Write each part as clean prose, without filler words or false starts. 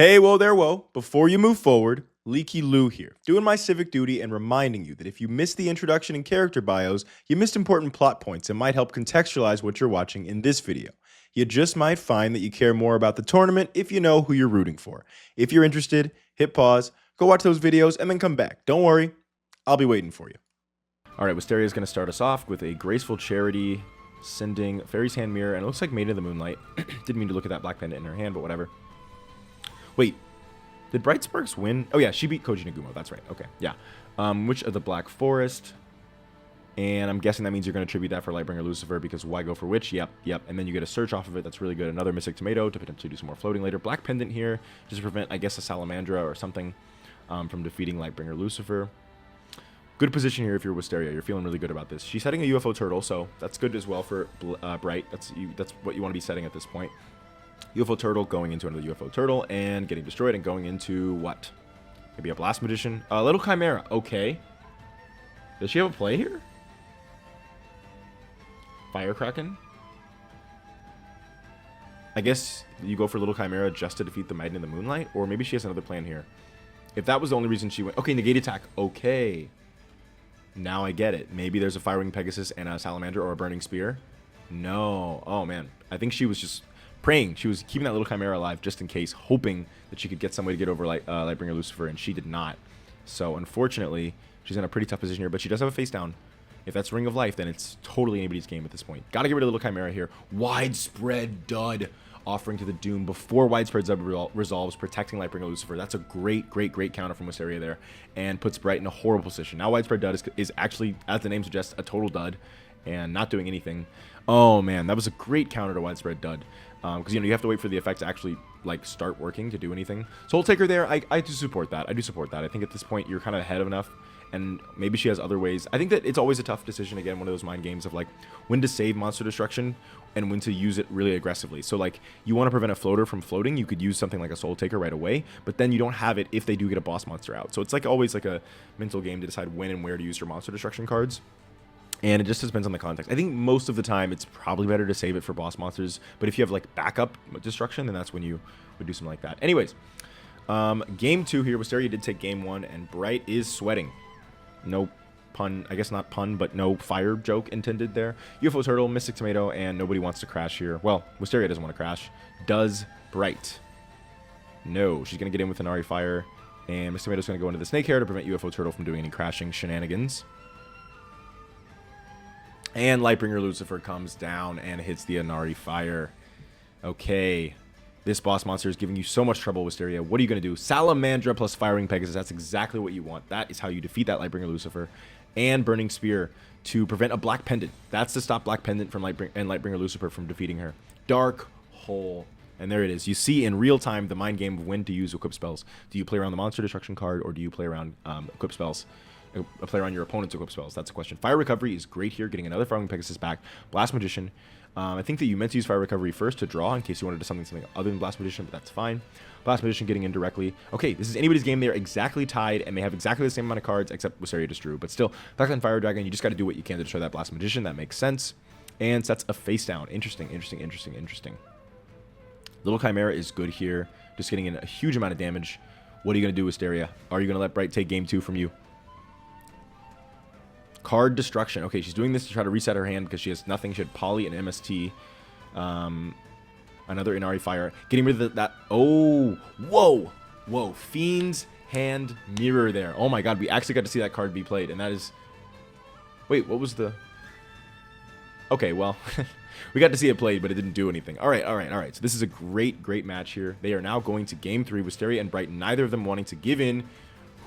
Hey, whoa there, whoa. Before you move forward, Leaky Lou here, doing my civic duty and reminding you that if you missed the introduction and character bios, you missed important plot points and might help contextualize what you're watching in this video. You just might find that you care more about the tournament if you know who you're rooting for. If you're interested, hit pause, go watch those videos, and then come back. Don't worry, I'll be waiting for you. All right, Wisteria is going to start us off with a graceful charity, sending Fairy's Hand Mirror, and it looks like Maiden of the Moonlight. Didn't mean to look at that black pendant in her hand, but whatever. Wait, did Bright Sparks win? Oh yeah, she beat Koji Nagumo. That's right. Okay, yeah. Witch of the Black Forest, and I'm guessing that means you're going to attribute that for Lightbringer Lucifer because why go for Witch? Yep. And then you get a search off of it. That's really good. Another Mystic Tomato to potentially do some more floating later. Black Pendant here just to prevent, I guess, a Salamandra or something from defeating Lightbringer Lucifer. Good position here if you're Wisteria. You're feeling really good about this. She's setting a UFO turtle, so that's good as well for Bright. That's what you want to be setting at this point. UFO turtle going into another UFO turtle and getting destroyed and going into what? Maybe a Blast Magician? A Little Chimera. Okay. Does she have a play here? Fire Kraken? I guess you go for Little Chimera just to defeat the Maiden in the Moonlight? Or maybe she has another plan here. If that was the only reason she went... Okay, negate attack. Okay. Now I get it. Maybe there's a Firewing Pegasus and a Salamander or a Burning Spear. No. Oh, man. I think she was just... praying. She was keeping that Little Chimera alive just in case, hoping that she could get some way to get over Lightbringer Lucifer, and she did not. So, unfortunately, she's in a pretty tough position here, but she does have a face down. If that's Ring of Life, then it's totally anybody's game at this point. Gotta get rid of Little Chimera here. Widespread Dud, offering to the Doom before Widespread Dud resolves, protecting Lightbringer Lucifer. That's a great counter from Wisteria there, and puts Bright in a horrible position. Now Widespread Dud is actually, as the name suggests, a total dud, and not doing anything. Oh, man, that was a great counter to Widespread Dud. Because, you have to wait for the effect to actually, start working to do anything. Soul Taker there, I do support that. I think at this point, you're kind of ahead of enough. And maybe she has other ways. I think that it's always a tough decision, again, one of those mind games of, when to save Monster Destruction and when to use it really aggressively. So, you want to prevent a floater from floating, you could use something like a Soul Taker right away. But then you don't have it if they do get a boss monster out. So it's, always, a mental game to decide when and where to use your Monster Destruction cards. And it just depends on the context. I think most of the time it's probably better to save it for boss monsters. But if you have backup destruction, then that's when you would do something like that. Anyways, game 2 here. Wisteria did take game 1, and Bright is sweating. No pun, I guess not pun, but no fire joke intended there. UFO Turtle, Mystic Tomato, and nobody wants to crash here. Well, Wisteria doesn't want to crash. Does Bright? No, she's going to get in with an Ari Fire. And Mystic Tomato's going to go into the Snake Hair to prevent UFO Turtle from doing any crashing shenanigans. And Lightbringer Lucifer comes down and hits the Inari Fire. Okay. This boss monster is giving you so much trouble, Wisteria. What are you going to do? Salamandra plus Firewing Pegasus. That's exactly what you want. That is how you defeat that Lightbringer Lucifer. And Burning Spear to prevent a Black Pendant. That's to stop Black Pendant from Lightbringer Lucifer from defeating her. Dark Hole. And there it is. You see in real time the mind game of when to use equip spells. Do you play around the Monster Destruction card or do you play around equip spells? Play around your opponent's equip spells. That's a question. Fire Recovery is great here, getting another Firewing Pegasus back. Blast Magician. I think that you meant to use Fire Recovery first to draw in case you wanted to do something other than Blast Magician, but that's fine. Blast Magician getting in directly. Okay, this is anybody's game. They're exactly tied, and they have exactly the same amount of cards, except Wisteria just drew. But still, Blackline Fire Dragon, you just got to do what you can to destroy that Blast Magician. That makes sense. And sets a face down. Interesting. Little Chimera is good here. Just getting in a huge amount of damage. What are you going to do, Wisteria? Are you going to let Bright take game 2 from you? Card Destruction. Okay, she's doing this to try to reset her hand because she has nothing. She had Poly and MST. Another Inari Fire. Getting rid of that. Oh, whoa. Fiend's Hand Mirror there. Oh my god, we actually got to see that card be played. And that is... Wait, what was the... Okay, well, we got to see it played, but it didn't do anything. All right. So this is a great match here. They are now going to game 3. Wisteria and Bright, neither of them wanting to give in.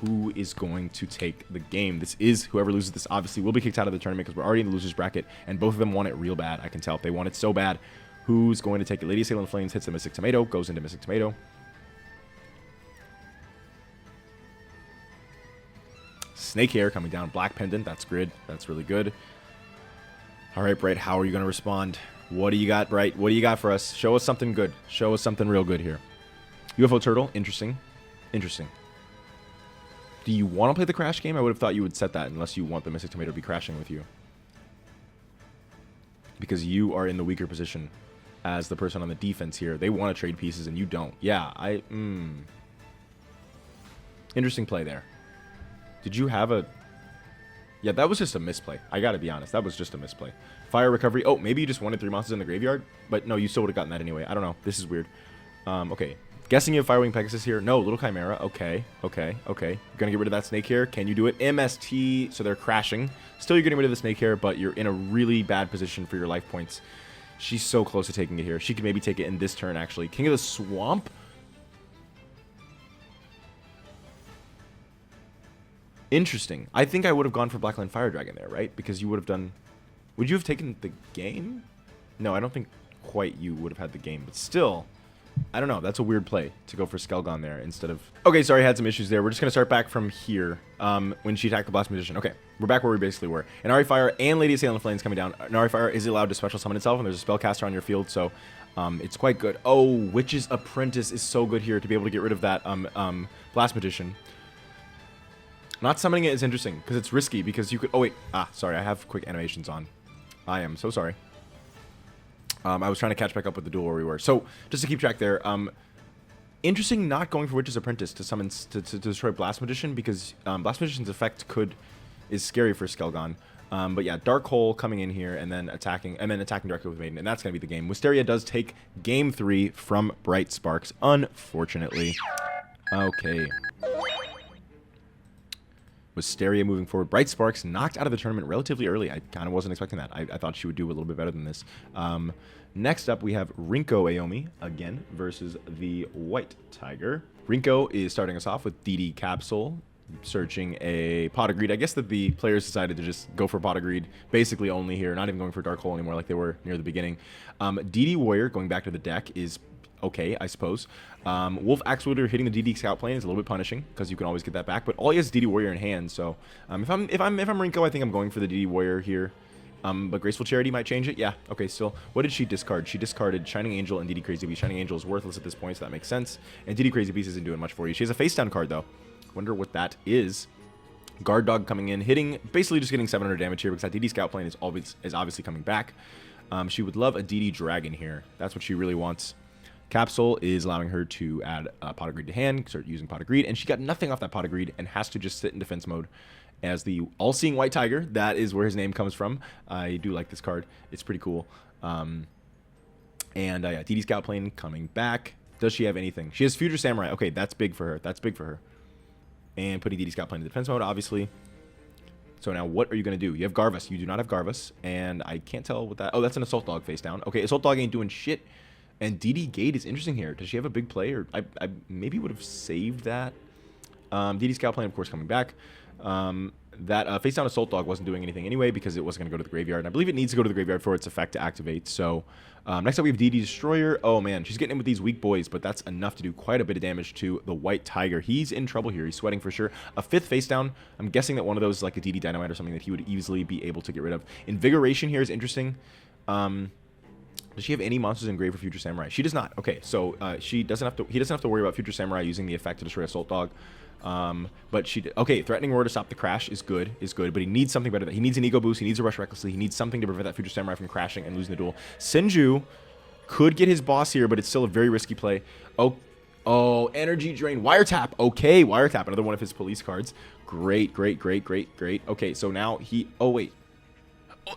Who is going to take the game? This is whoever loses this obviously will be kicked out of the tournament because we're already in the losers bracket and both of them want it real bad. I can tell. If they want it so bad, who's going to take it? Lady Sailor Flames hits the Mystic Tomato, goes into Mystic Tomato. Snake Hair coming down, Black Pendant. That's grid. That's really good. All right, Bright, how are you going to respond? What do you got, Bright? What do you got for us? Show us something good. Show us something real good here. UFO Turtle, interesting. Do you want to play the Crash game? I would have thought you would set that unless you want the Mystic Tomato to be crashing with you. Because you are in the weaker position. as the person on the defense here. They want to trade pieces, and you don't. Yeah, interesting play there. Did you have a... Yeah, that was just a misplay. I gotta be honest. That was just a misplay. Fire recovery. Oh, maybe you just wanted 3 monsters in the graveyard? But no, you still would have gotten that anyway. I don't know. This is weird. Okay. Guessing you have Firewing Pegasus here. No, Little Chimera. Okay. Gonna get rid of that snake here. Can you do it? MST. So they're crashing. Still, you're getting rid of the snake here, but you're in a really bad position for your life points. She's so close to taking it here. She could maybe take it in this turn, actually. King of the Swamp? Interesting. I think I would have gone for Blackline Fire Dragon there, right? Because you would have done... Would you have taken the game? No, I don't think quite you would have had the game. But still, I don't know. That's a weird play to go for Skelgon there instead of... Okay, sorry, I had some issues there. We're just going to start back from here when she attacked the Blast Magician. Okay, we're back where we basically were. Inari Fire and Lady Assailant Flames coming down. Inari Fire is allowed to special summon itself, and there's a spellcaster on your field, so it's quite good. Oh, Witch's Apprentice is so good here to be able to get rid of that Blast Magician. Not summoning it is interesting, because it's risky, because you could... Oh, wait. Sorry, I have quick animations on. I am so sorry. I was trying to catch back up with the duel where we were. So, just to keep track there, interesting not going for Witch's Apprentice to summon... to destroy Blast Magician, because Blast Magician's effect is scary for Skelgon. But yeah, Dark Hole coming in here, and then attacking directly with Maiden, and that's going to be the game. Wisteria does take Game 3 from Bright Sparks, unfortunately. Okay. Wisteria moving forward. Bright Sparks knocked out of the tournament relatively early. I kind of wasn't expecting that. I thought she would do a little bit better than this. Next up, we have Rinko Aomi again versus the White Tiger. Rinko is starting us off with DD Capsule, searching a Pot of Greed. I guess that the players decided to just go for Pot of Greed, basically only here, not even going for Dark Hole anymore like they were near the beginning. DD Warrior, going back to the deck, is okay, I suppose. Wolf Axewielder hitting the DD Scout plane is a little bit punishing because you can always get that back, but all he has is DD Warrior in hand. So if I'm Rinko, I think I'm going for the DD Warrior here. But Graceful Charity might change it. Yeah. Okay. Still, what did she discard? She discarded Shining Angel and DD Crazy Beast. Shining Angel is worthless at this point, so that makes sense. And DD Crazy Beast isn't doing much for you. She has a face down card though. Wonder what that is. Guard Dog coming in, hitting, basically just getting 700 damage here because that DD Scout plane is obviously coming back. She would love a DD Dragon here. That's what she really wants. Capsule is allowing her to add Pot of Greed to hand, start using Pot of Greed, and she got nothing off that Pot of Greed and has to just sit in defense mode as the All-Seeing White Tiger. That is where his name comes from. I do like this card. It's pretty cool. Yeah, DD Scout Plane coming back. Does she have anything? She has Future Samurai. Okay, that's big for her. That's big for her. And putting DD Scout Plane in defense mode, obviously. So now what are you going to do? You have Garvus. You do not have Garvus. And I can't tell what that... Oh, that's an Assault Dog face down. Okay, Assault Dog ain't doing shit. And DD Gate is interesting here. Does she have a big play? Or I maybe would have saved that. DD Scout Plane, of course, coming back. That face down Assault Dog wasn't doing anything anyway because it wasn't going to go to the graveyard. And I believe it needs to go to the graveyard for its effect to activate. So next up we have DD Destroyer. Oh man, she's getting in with these weak boys, but that's enough to do quite a bit of damage to the White Tiger. He's in trouble here. He's sweating for sure. A 5th face down. I'm guessing that one of those is like a DD Dynamite or something that he would easily be able to get rid of. Invigoration here is interesting. Does she have any monsters in grave for Future Samurai? She does not. Okay, so he doesn't have to worry about Future Samurai using the effect to destroy Assault Dog. But okay, Threatening Roar to stop the crash is good, but he needs something better. He needs an Ego Boost, he needs a Rush Recklessly, he needs something to prevent that Future Samurai from crashing and losing the duel. Senju could get his boss here, but it's still a very risky play. Oh, Energy Drain, Wiretap. Okay, Wiretap, another one of his police cards. Great. Okay, so now oh wait.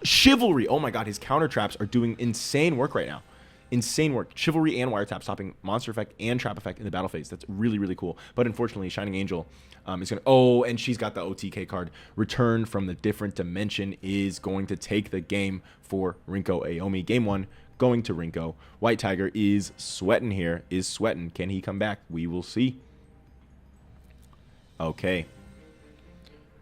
Chivalry. Oh my god, his counter traps are doing insane work right now. Insane work. Chivalry and Wiretap stopping monster effect and trap effect in the battle phase. That's really, really cool. But unfortunately, Shining Angel is going to... Oh, and she's got the OTK card. Return from the Different Dimension is going to take the game for Rinko Aomi. Game 1 going to Rinko. White Tiger is sweating here. Can he come back? We will see. Okay.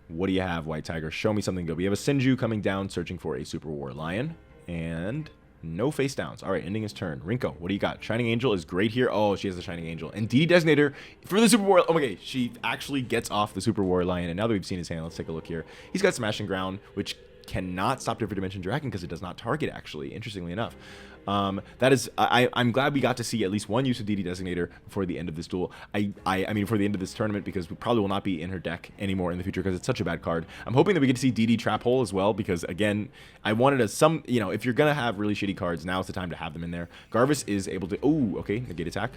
What do you have, White Tiger? Show me something good. We have a Senju coming down, searching for a Super War Lion. And no face downs. All right, ending his turn. Rinko, what do you got? Shining Angel is great here. Oh, she has the Shining Angel. And DD Designator for the Super War... Oh, okay, she actually gets off the Super War Lion. And now that we've seen his hand, let's take a look here. He's got Smashing Ground, which cannot stop Different Dimension Dragon because it does not target, actually, interestingly enough. That is, I'm glad we got to see at least one use of DD Designator before the end of this duel. I mean, before the end of this tournament, because we probably will not be in her deck anymore in the future because it's such a bad card. I'm hoping that we get to see DD Trap Hole as well, because again, I wanted you know, if you're gonna have really shitty cards, now's the time to have them in there. Garvis is able to, oh, okay, negate attack.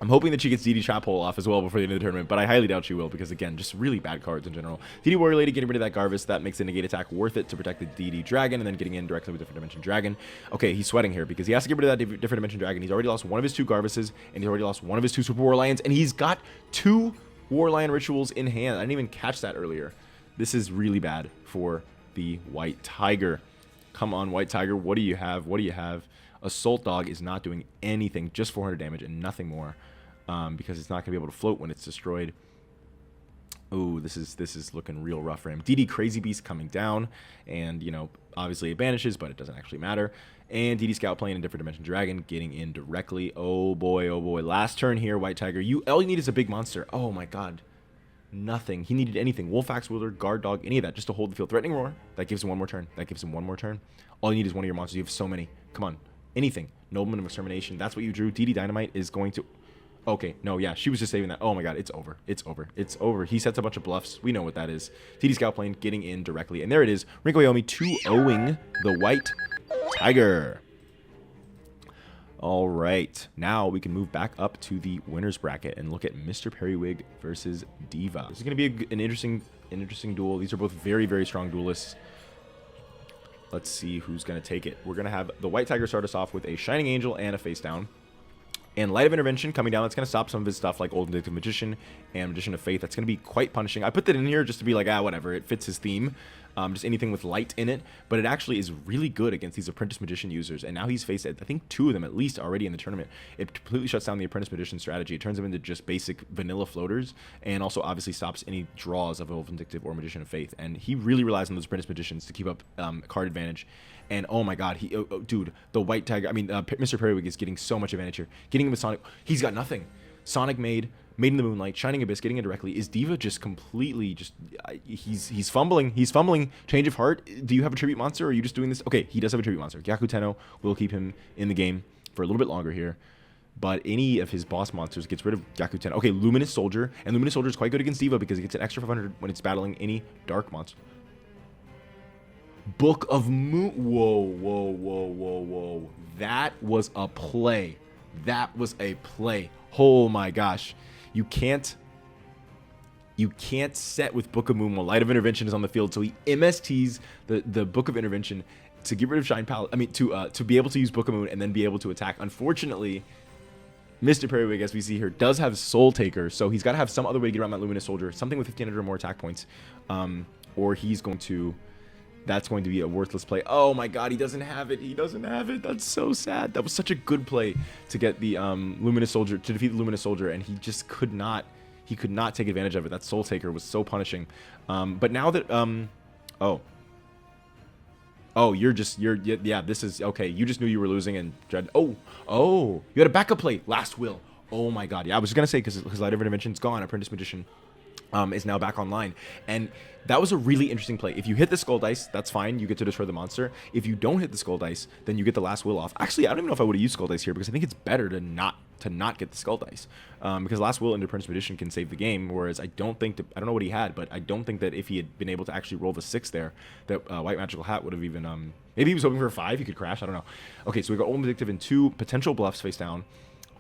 I'm hoping that she gets DD Trap Hole off as well before the end of the tournament, but I highly doubt she will because, again, just really bad cards in general. DD Warrior Lady getting rid of that Garvis. That makes the negate attack worth it to protect the DD Dragon, and then getting in directly with Different Dimension Dragon. Okay, he's sweating here because he has to get rid of that Different Dimension Dragon. He's already lost one of his 2 Garvises, and he's already lost one of his 2 Super War Lions, and he's got 2 War Lion Rituals in hand. I didn't even catch that earlier. This is really bad for the White Tiger. Come on, White Tiger. What do you have? What do you have? Assault Dog is not doing anything, just 400 damage and nothing more. Because it's not going to be able to float when it's destroyed. Ooh, this is looking real rough for him. DD Crazy Beast coming down, and, you know, obviously it banishes, but it doesn't actually matter. And DD Scout playing a Different Dimension Dragon, getting in directly. Oh boy, oh boy. Last turn here, White Tiger. All you need is a big monster. Oh my god. Nothing. He needed anything. Wolf Axe Wielder, Guard Dog, any of that, just to hold the field. Threatening Roar. That gives him one more turn. That gives him one more turn. All you need is one of your monsters. You have so many. Come on. Anything. Nobleman of Extermination. That's what you drew. DD Dynamite is going to... Okay, no, yeah, she was just saving that. Oh my god, it's over. It's over. It's over. He sets a bunch of bluffs. We know what that is. TD Scout Plane getting in directly. And there it is. Rinko Yomi 2-0ing the White Tiger. All right. Now we can move back up to the winner's bracket and look at Mr. Periwig versus Diva. This is going to be an interesting duel. These are both very, very strong duelists. Let's see who's going to take it. We're going to have the White Tiger start us off with a Shining Angel and a face down. And Light of Intervention coming down. That's going to stop some of his stuff like Old Vindictive Magician and Magician of Faith. That's going to be quite punishing. I put that in here just to be like, whatever. It fits his theme. Just anything with light in it. But it actually is really good against these Apprentice Magician users. And now he's faced, I think, 2 of them at least already in the tournament. It completely shuts down the Apprentice Magician strategy. It turns them into just basic vanilla floaters. And also obviously stops any draws of Old Vindictive or Magician of Faith. And he really relies on those Apprentice Magicians to keep up card advantage. And oh my god, dude, the White Tiger, Mr. Periwig is getting so much advantage here. Getting him with Sonic, he's got nothing. Sonic Maid in the Moonlight, Shining Abyss, getting in directly. Is Diva just completely he's fumbling. He's fumbling. Change of Heart. Do you have a tribute monster or are you just doing this? Okay, he does have a tribute monster. Gyaku Tenno will keep him in the game for a little bit longer here. But any of his boss monsters gets rid of Gyaku Tenno. Okay, Luminous Soldier. And Luminous Soldier is quite good against Diva because it gets an extra 500 when it's battling any dark monster. Book of Moon. Whoa. That was a play. That was a play. Oh my gosh. You can't set with Book of Moon while Light of Intervention is on the field. So he MSTs the Book of Intervention to get rid of Shine Palace. To be able to use Book of Moon and then be able to attack. Unfortunately, Mr. Periwig, as we see here, does have Soul Taker. So he's got to have some other way to get around that Luminous Soldier. Something with 1,500 or more attack points. Or he's going to... That's going to be a worthless play. Oh my god, he doesn't have it. He doesn't have it. That's so sad. That was such a good play to get the Luminous Soldier, to defeat the Luminous Soldier, and he just could not. He could not take advantage of it. That Soul Taker was so punishing. But now that yeah, this is okay. You just knew you were losing and dread. Oh, you had a backup play. Last Will. Oh my god. Yeah, I was gonna say because Light of Intervention's gone. Apprentice Magician is now back online, and that was a really interesting play. If you hit the Skull Dice, that's fine. You get to destroy the monster. If you don't hit the Skull Dice, then you get the Last Will off. Actually, I don't even know if I would have used Skull Dice here because I think it's better to not get the Skull Dice because Last Will into Apprentice Magician can save the game. Whereas I don't know what he had, but I don't think that if he had been able to actually roll the 6 there, that White Magical Hat would have even maybe he was hoping for a 5. He could crash. I don't know. Okay, so we got Old Vindictive and 2 potential bluffs face down.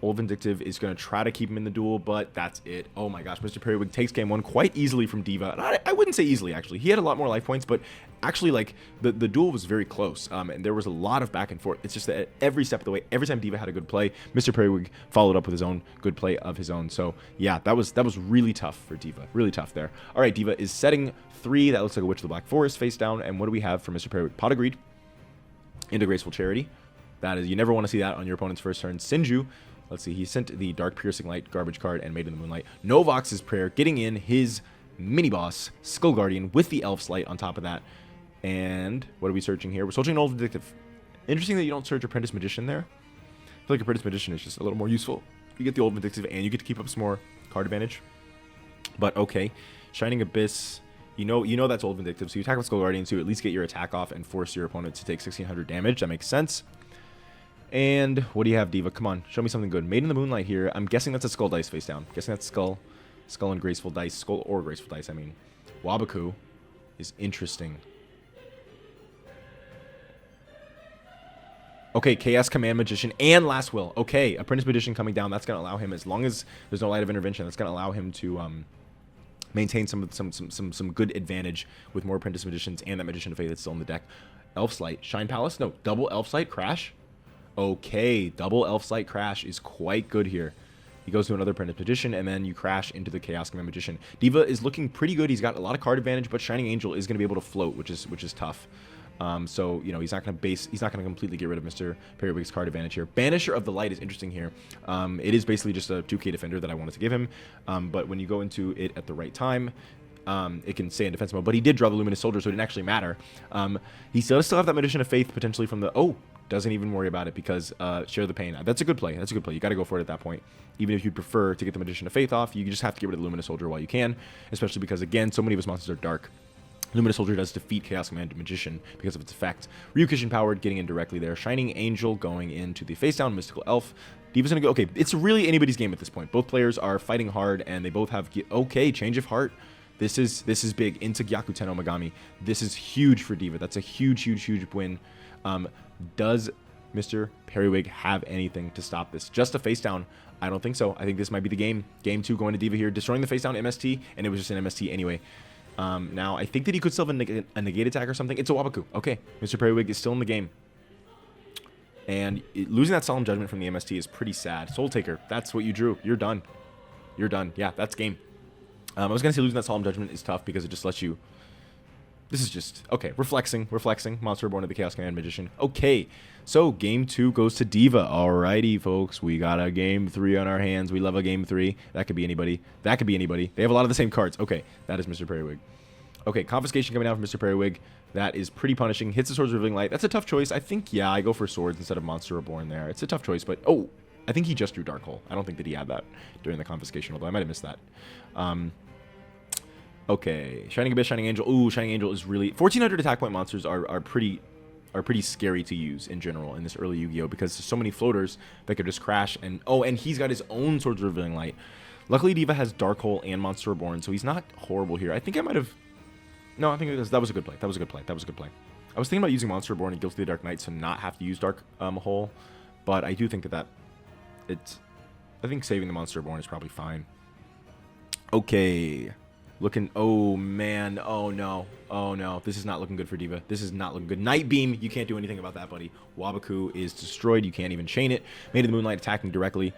Old Vindictive is going to try to keep him in the duel, but that's it. Oh my gosh, Mr. Periwig takes game 1 quite easily from Diva. And I wouldn't say easily, actually. He had a lot more life points, but actually, like, the duel was very close, and there was a lot of back and forth. It's just that every step of the way, every time Diva had a good play, Mr. Periwig followed up with his own good play of his own. So, yeah, that was really tough for Diva. Really tough there. All right, Diva is setting 3. That looks like a Witch of the Black Forest face down. And what do we have for Mr. Periwig? Pot of Greed into Graceful Charity. That is, you never want to see that on your opponent's first turn. Sinju. Let's see, he sent the Dark Piercing Light garbage card and Maid in the Moonlight. Novox's Prayer, getting in his mini-boss, Skull Guardian, with the Elf's Light on top of that. And what are we searching here? We're searching an Old Vindictive. Interesting that you don't search Apprentice Magician there. I feel like Apprentice Magician is just a little more useful. You get the Old Vindictive and you get to keep up some more card advantage. But okay, Shining Abyss You know that's Old Vindictive, so you attack with Skull Guardian to at least get your attack off and force your opponent to take 1600 damage. That makes sense. And what do you have, Diva? Come on, show me something good. Made in the Moonlight here. I'm guessing that's a Skull Dice face down. Guessing that's Skull and Graceful Dice. Skull or Graceful Dice, I mean. Wabaku is interesting. Okay, Chaos Command Magician and Last Will. Okay, Apprentice Magician coming down. That's going to allow him, as long as there's no Light of Intervention, that's going to allow him to maintain some good advantage with more Apprentice Magicians and that Magician of Faith that's still in the deck. Elf's Light. Shine Palace? No, double Elf's Light Crash? Okay, double Elf's Light Crash is quite good here. He goes to another Apprentice Magician, and then you crash into the Chaos Command Magician. Diva is looking pretty good. He's got a lot of card advantage, but Shining Angel is going to be able to float, which is tough. So, you know, he's not going to completely get rid of Mr. Periwig's card advantage here. Banisher of the Light is interesting here. It is basically just a 2k defender that I wanted to give him, but when you go into it at the right time, it can stay in defense mode. But he did draw the Luminous Soldier, so it didn't actually matter. He does still have that Magician of Faith potentially from the... Oh, doesn't even worry about it because Share the Pain. That's a good play. That's a good play. You got to go for it at that point. Even if you'd prefer to get the Magician of Faith off, you just have to get rid of the Luminous Soldier while you can, especially because, again, so many of his monsters are dark. Luminous Soldier does defeat Chaos Command Magician because of its effect. Ryukishin Powered getting in directly there. Shining Angel going into the face down Mystical Elf. Diva's gonna go. Okay, it's really anybody's game at this point. Both players are fighting hard and they both have okay, Change of Heart. This is big into Gyakuten Omagami. This is huge for Diva. That's a huge win. Does Mr. Periwig have anything to stop this? Just a face down? I don't think so. I think this might be the game. Game 2 going to Diva here, destroying the face down MST, and it was just an MST anyway. Now, I think that he could still have a negate attack or something. It's a Wabaku. Okay, Mr. Periwig is still in the game. And losing that Solemn Judgment from the MST is pretty sad. Soul Taker, that's what you drew. You're done. You're done. Yeah, that's game. I was going to say losing that Solemn Judgment is tough because it just lets you... This is just... Okay, we're flexing. Monster Reborn of the Chaos Command Magician. Okay, so game 2 goes to Diva. Alrighty, folks. We got a game 3 on our hands. We love a game 3. That could be anybody. That could be anybody. They have a lot of the same cards. Okay, that is Mr. Periwig. Okay, Confiscation coming down from Mr. Periwig. That is pretty punishing. Hits the Swords of Revealing Light. That's a tough choice. I think, yeah, I go for Swords instead of Monster Reborn there. It's a tough choice, but... Oh, I think he just drew Dark Hole. I don't think that he had that during the Confiscation, although I might have missed that. Okay, Shining Abyss, Shining Angel. Ooh, Shining Angel is really... 1400 attack point monsters are pretty scary to use in general in this early Yu-Gi-Oh! Because there's so many floaters that could just crash. And oh, and he's got his own Swords of Revealing Light. Luckily, Diva has Dark Hole and Monster Reborn, so he's not horrible here. I think I might have... No, I think that was a good play. That was a good play. I was thinking about using Monster Reborn and Guilty the Dark Knight to not have to use Dark Hole, but I do think that it's... I think saving the Monster Reborn is probably fine. Okay... Looking, oh man, oh no, this is not looking good for Diva. This is not looking good. Night Beam, you can't do anything about that, buddy. Wabaku is destroyed, you can't even chain it. Made of the Moonlight attacking directly.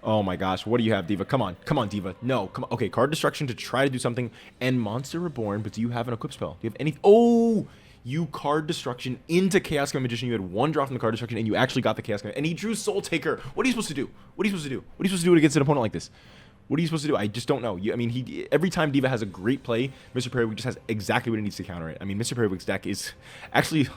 Oh my gosh, what do you have, Diva? Come on, Diva. No, come on. Okay, card destruction to try to do something. And Monster Reborn, but do you have an equip spell? Do you have any? Oh, you card destruction into Chaos Command Magician. You had one draw from the card destruction, and you actually got the Chaos Command. And he drew Soul Taker. What are you supposed to do? What are you supposed to do against an opponent like this? What are you supposed to do? I just don't know. I mean, every time Diva has a great play, Mr. Periwig just has exactly what he needs to counter it. I mean, Mr. Periwig's deck is actually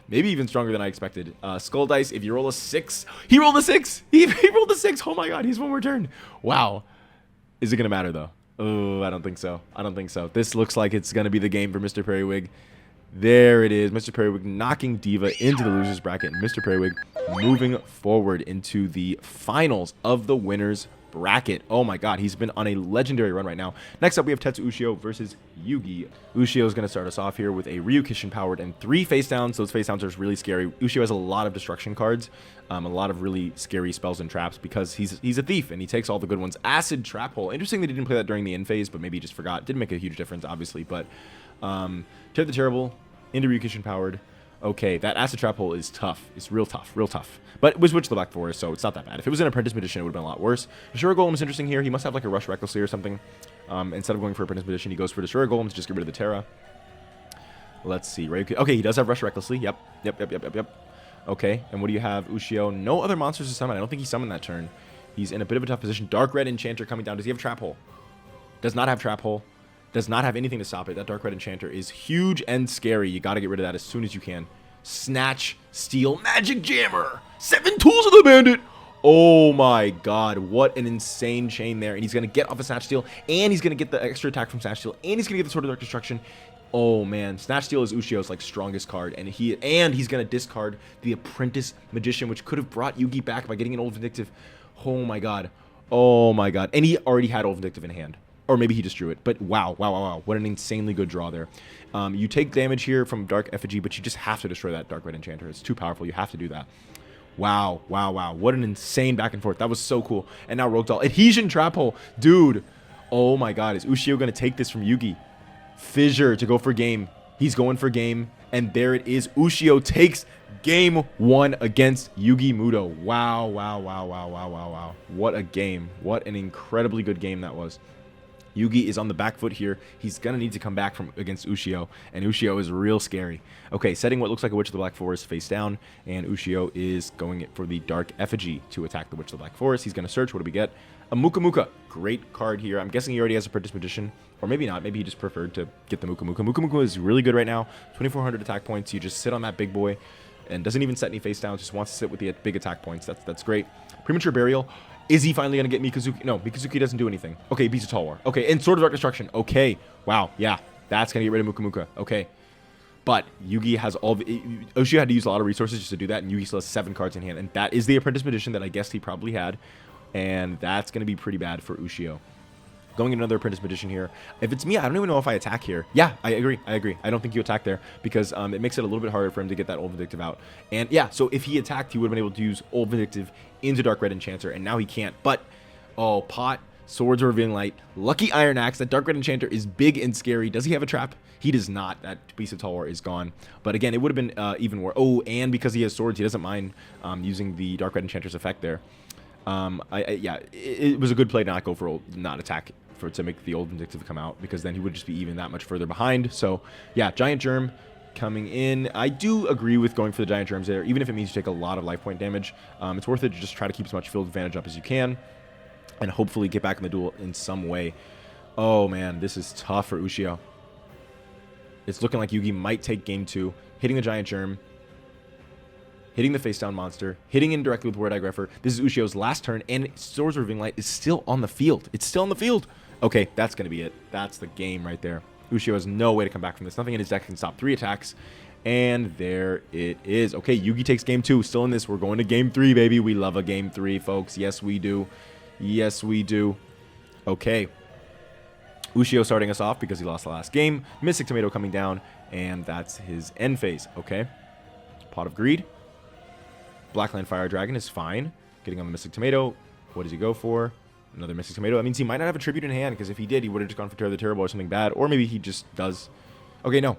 maybe even stronger than I expected. Skull Dice, if you roll a 6... He rolled a 6! He rolled a 6! Oh my god, he's one more turn. Wow. Is it going to matter, though? Oh, I don't think so. This looks like it's going to be the game for Mr. Periwig. There it is. Mr. Periwig knocking Diva into the loser's bracket. And Mr. Periwig moving forward into the finals of the winners bracket. Oh my god, he's been on a legendary run right now. Next up, we have Tetsu Ushio versus Yugi. Ushio is going to start us off here with a Ryukishin powered and 3 face downs. Those face downs are really scary. Ushio has a lot of destruction cards, a lot of really scary spells and traps because he's a thief and he takes all the good ones. Acid Trap Hole. Interesting that he didn't play that during the end phase, but maybe he just forgot. Didn't make a huge difference, obviously, but Tear the Terrible into Ryukishin powered. Okay, that Acid Trap Hole is tough. It's real tough. But it was Witch of the Black Forest, so it's not that bad. If it was an Apprentice Magician, it would have been a lot worse. Destroyer Golem is interesting here. He must have like a Rush Recklessly or something. Instead of going for Apprentice Magician, he goes for Destroyer Golem to just get rid of the Terra. Let's see. Okay, he does have Rush Recklessly. Yep. Okay, and what do you have, Ushio? No other monsters to summon. I don't think he summoned that turn. He's in a bit of a tough position. Dark Red Enchanter coming down. Does he have Trap Hole? Does not have Trap Hole. Does not have anything to stop it. That Dark Red Enchanter is huge and scary. You got to get rid of that as soon as you can. Snatch, Steal, Magic Jammer. 7 Tools of the Bandit. Oh my god, what an insane chain there. And he's going to get off a Snatch Steal, and he's going to get the extra attack from Snatch Steal, and he's going to get the Sword of Dark Destruction. Oh man, Snatch Steal is Ushio's like strongest card, and he's going to discard the Apprentice Magician, which could have brought Yugi back by getting an Old Vindictive. Oh my god. Oh my god. And he already had Old Vindictive in hand. Or maybe he just drew it. But wow, wow, wow, wow. What an insanely good draw there. You take damage here from Dark Effigy, but you just have to destroy that Dark Red Enchanter. It's too powerful. You have to do that. Wow, wow, wow. What an insane back and forth. That was so cool. And now Rogue Doll. Adhesion Trap Hole. Dude. Oh my god. Is Ushio going to take this from Yugi? Fissure to go for game. He's going for game. And there it is. Ushio takes game 1 against Yugi Muto. Wow, wow, wow, wow, wow, wow, wow. What a game. What an incredibly good game that was. Yugi is on the back foot here. He's going to need to come back from against Ushio, and Ushio is real scary. Okay, setting what looks like a Witch of the Black Forest face down, and Ushio is going for the Dark Effigy to attack the Witch of the Black Forest. He's going to search. What do we get? A Muka Muka. Great card here. I'm guessing he already has a Apprentice Magician, or maybe not. Maybe he just preferred to get the Muka Muka. Muka Muka is really good right now. 2,400 attack points. You just sit on that big boy and doesn't even set any face down. Just wants to sit with the big attack points. That's great. Premature Burial. Is he finally going to get Mikazuki? No, Mikazuki doesn't do anything. Okay, he beats a Tall War. Okay, and Sword of Dark Destruction. Okay, wow, yeah, that's going to get rid of Muka Muka. Okay, but Yugi has all the... Ushio had to use a lot of resources just to do that, and Yugi still has 7 cards in hand, and that is the Apprentice Magician that I guessed he probably had, and that's going to be pretty bad for Ushio. Going another Apprentice Magician here. If it's me, I don't even know if I attack here. Yeah, I agree. I don't think you attack there because it makes it a little bit harder for him to get that Old Vindictive out. And yeah, so if he attacked, he would have been able to use Old Vindictive into Dark Red Enchanter, and now he can't. But, oh, Pot, Swords of Revealing Light, Lucky Iron Axe. That Dark Red Enchanter is big and scary. Does he have a trap? He does not. That Beast of Tall War is gone. But again, it would have been even worse. Oh, and because he has swords, he doesn't mind using the Dark Red Enchanter's effect there. Yeah, it was a good play to not go for not attack to make the Old Vindictive come out, because then he would just be even that much further behind. So yeah, Giant Germ coming in. I do agree with going for the Giant Germs there, even if it means you take a lot of life point damage. It's worth it to just try to keep as much field advantage up as you can and hopefully get back in the duel in some way. Oh man, this is tough for Ushio. It's looking like Yugi might take game 2, hitting the Giant Germ, hitting the face down monster, hitting in directly with Word Eye Greffer. This is Ushio's last turn, and Swords of Revealing Light is still on the field. It's still on the field. Okay, that's going to be it. That's the game right there. Ushio has no way to come back from this. Nothing in his deck can stop 3 attacks. And there it is. Okay, Yugi takes game 2. Still in this. We're going to game 3, baby. We love a game 3, folks. Yes, we do. Yes, we do. Okay. Ushio starting us off because he lost the last game. Mystic Tomato coming down, and that's his end phase. Okay. Pot of Greed. Blackland Fire Dragon is fine. Getting on the Mystic Tomato. What does he go for? Another Mystic Tomato. That means he might not have a Tribute in hand, because if he did, he would have just gone for Terror the Terrible or something bad. Or maybe he just does. Okay, no.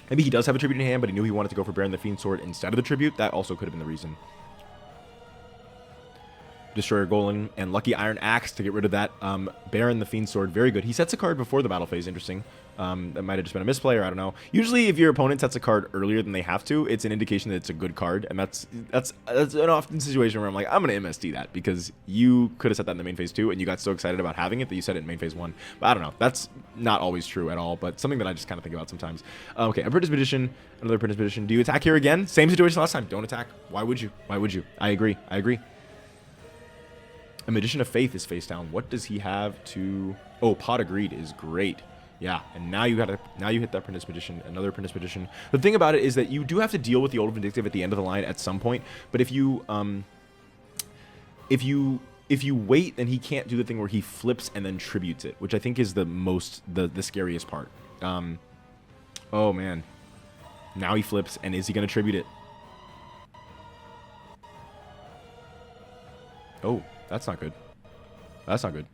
Maybe he does have a Tribute in hand, but he knew he wanted to go for Baron the Fiend Sword instead of the Tribute. That also could have been the reason. Destroyer Golem and Lucky Iron Axe to get rid of that Baron the Fiend Sword. Very good. He sets a card before the battle phase. Interesting. That might have just been a misplay, or I don't know. Usually, if your opponent sets a card earlier than they have to, it's an indication that it's a good card, and that's an often situation where I'm like, I'm going to MSD that, because you could have set that in the main phase 2, and you got so excited about having it that you set it in main phase 1. But I don't know. That's not always true at all, but something that I just kind of think about sometimes. Okay, Apprentice Magician, another Apprentice Magician. Do you attack here again? Same situation last time. Don't attack. Why would you? Why would you? I agree. I agree. A Magician of Faith is face down. What does he have to... Oh, Pot of Greed is great. Yeah, and now you hit that Apprentice Magician, another Apprentice Magician. The thing about it is that you do have to deal with the Old Vindictive at the end of the line at some point, but if you wait, then he can't do the thing where he flips and then tributes it, which I think is the scariest part. Oh man. Now he flips, and is he going to tribute it? Oh, that's not good. That's not good.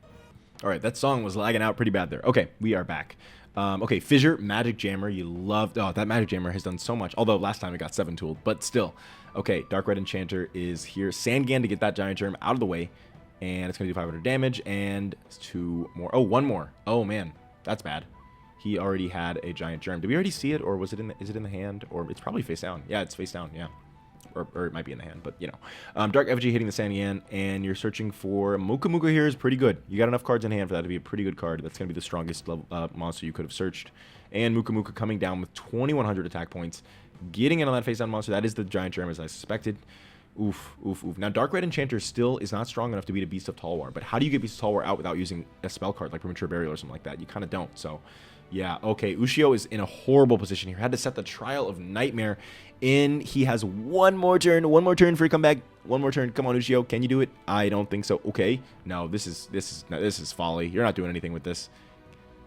All right, that song was lagging out pretty bad there. Okay, we are back. Okay, Fissure, Magic Jammer. You loved... Oh, that Magic Jammer has done so much. Although last time it got 7-tooled, but still. Okay, Dark Red Enchanter is here. Sangan to get that Giant Germ out of the way. And it's going to do 500 damage. And 2 more. Oh, 1 more. Oh, man. That's bad. He already had a Giant Germ. Did we already see it? Or was it in the... Is it in the hand? Or it's probably face down. Yeah, it's face down. Yeah. Or it might be in the hand, but you know. Dark Effigy hitting the Sanyan, and you're searching for Muka Muka here is pretty good. You got enough cards in hand for that to be a pretty good card. That's going to be the strongest level, monster you could have searched. And Muka Muka coming down with 2,100 attack points. Getting in on that face down monster. That is the Giant Germ, as I suspected. Oof, oof, oof. Now, Dark Red Enchanter still is not strong enough to beat a Beast of Talwar, but how do you get Beast of Talwar out without using a spell card like Premature Burial or something like that? You kind of don't, so... Yeah, okay, Ushio is in a horrible position here. Had to set the Trial of Nightmare in. He has one more turn for a comeback. One more turn. Come on, Ushio, can you do it? I don't think so. Okay, no, this is folly. You're not doing anything with this.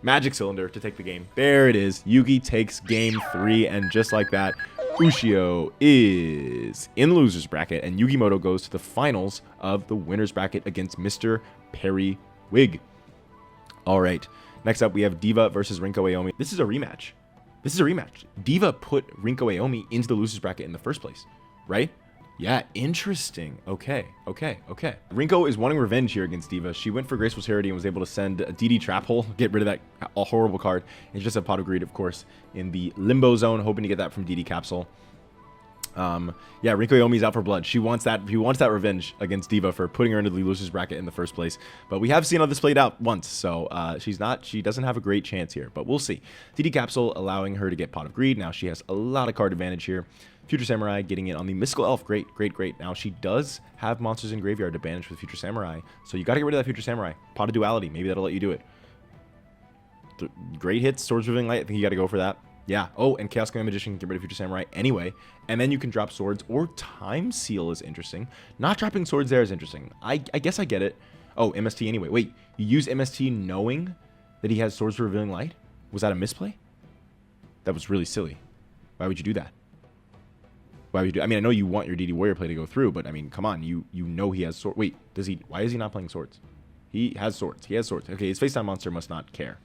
Magic Cylinder to take the game. There it is. Yugi takes game 3, and just like that, Ushio is in the loser's bracket, and Yugimoto goes to the finals of the winner's bracket against Mr. Perry Wig. All right. Next up, we have Diva versus Rinko Aomi. This is a rematch. Diva put Rinko Aomi into the loser's bracket in the first place, right? Yeah, interesting. Okay. Rinko is wanting revenge here against Diva. She went for Graceful Charity and was able to send a DD Trap Hole, get rid of that horrible card. It's just a Pot of Greed, of course, in the Limbo Zone, hoping to get that from DD Capsule. Yeah, Rinko Aomi's out for blood. He wants that revenge against Diva for putting her into the loser's bracket in the first place. But we have seen how this played out once, so she doesn't have a great chance here, but we'll see. DD Capsule allowing her to get Pot of Greed. Now she has a lot of card advantage here. Future Samurai getting it on the Mystical Elf. Great. Now she does have monsters in graveyard to banish with Future Samurai, so you got to get rid of that Future Samurai. Pot of Duality, maybe that'll let you do it. Great hits, Swords Revealing Light. I think you got to go for that. Yeah. Oh, and Chaos Command Magician can get rid of Future Samurai anyway. And then you can drop swords, or Time Seal is interesting. Not dropping swords there is interesting. I guess I get it. Oh, MST anyway. Wait, you use MST knowing that he has Swords Revealing Light? Was that a misplay? That was really silly. Why would you do that? Why would you do? I mean, I know you want your DD Warrior play to go through, but I mean, come on. You know he has swords. Wait, does he? Why is he not playing swords? He has swords. Okay, his face-down monster must not care.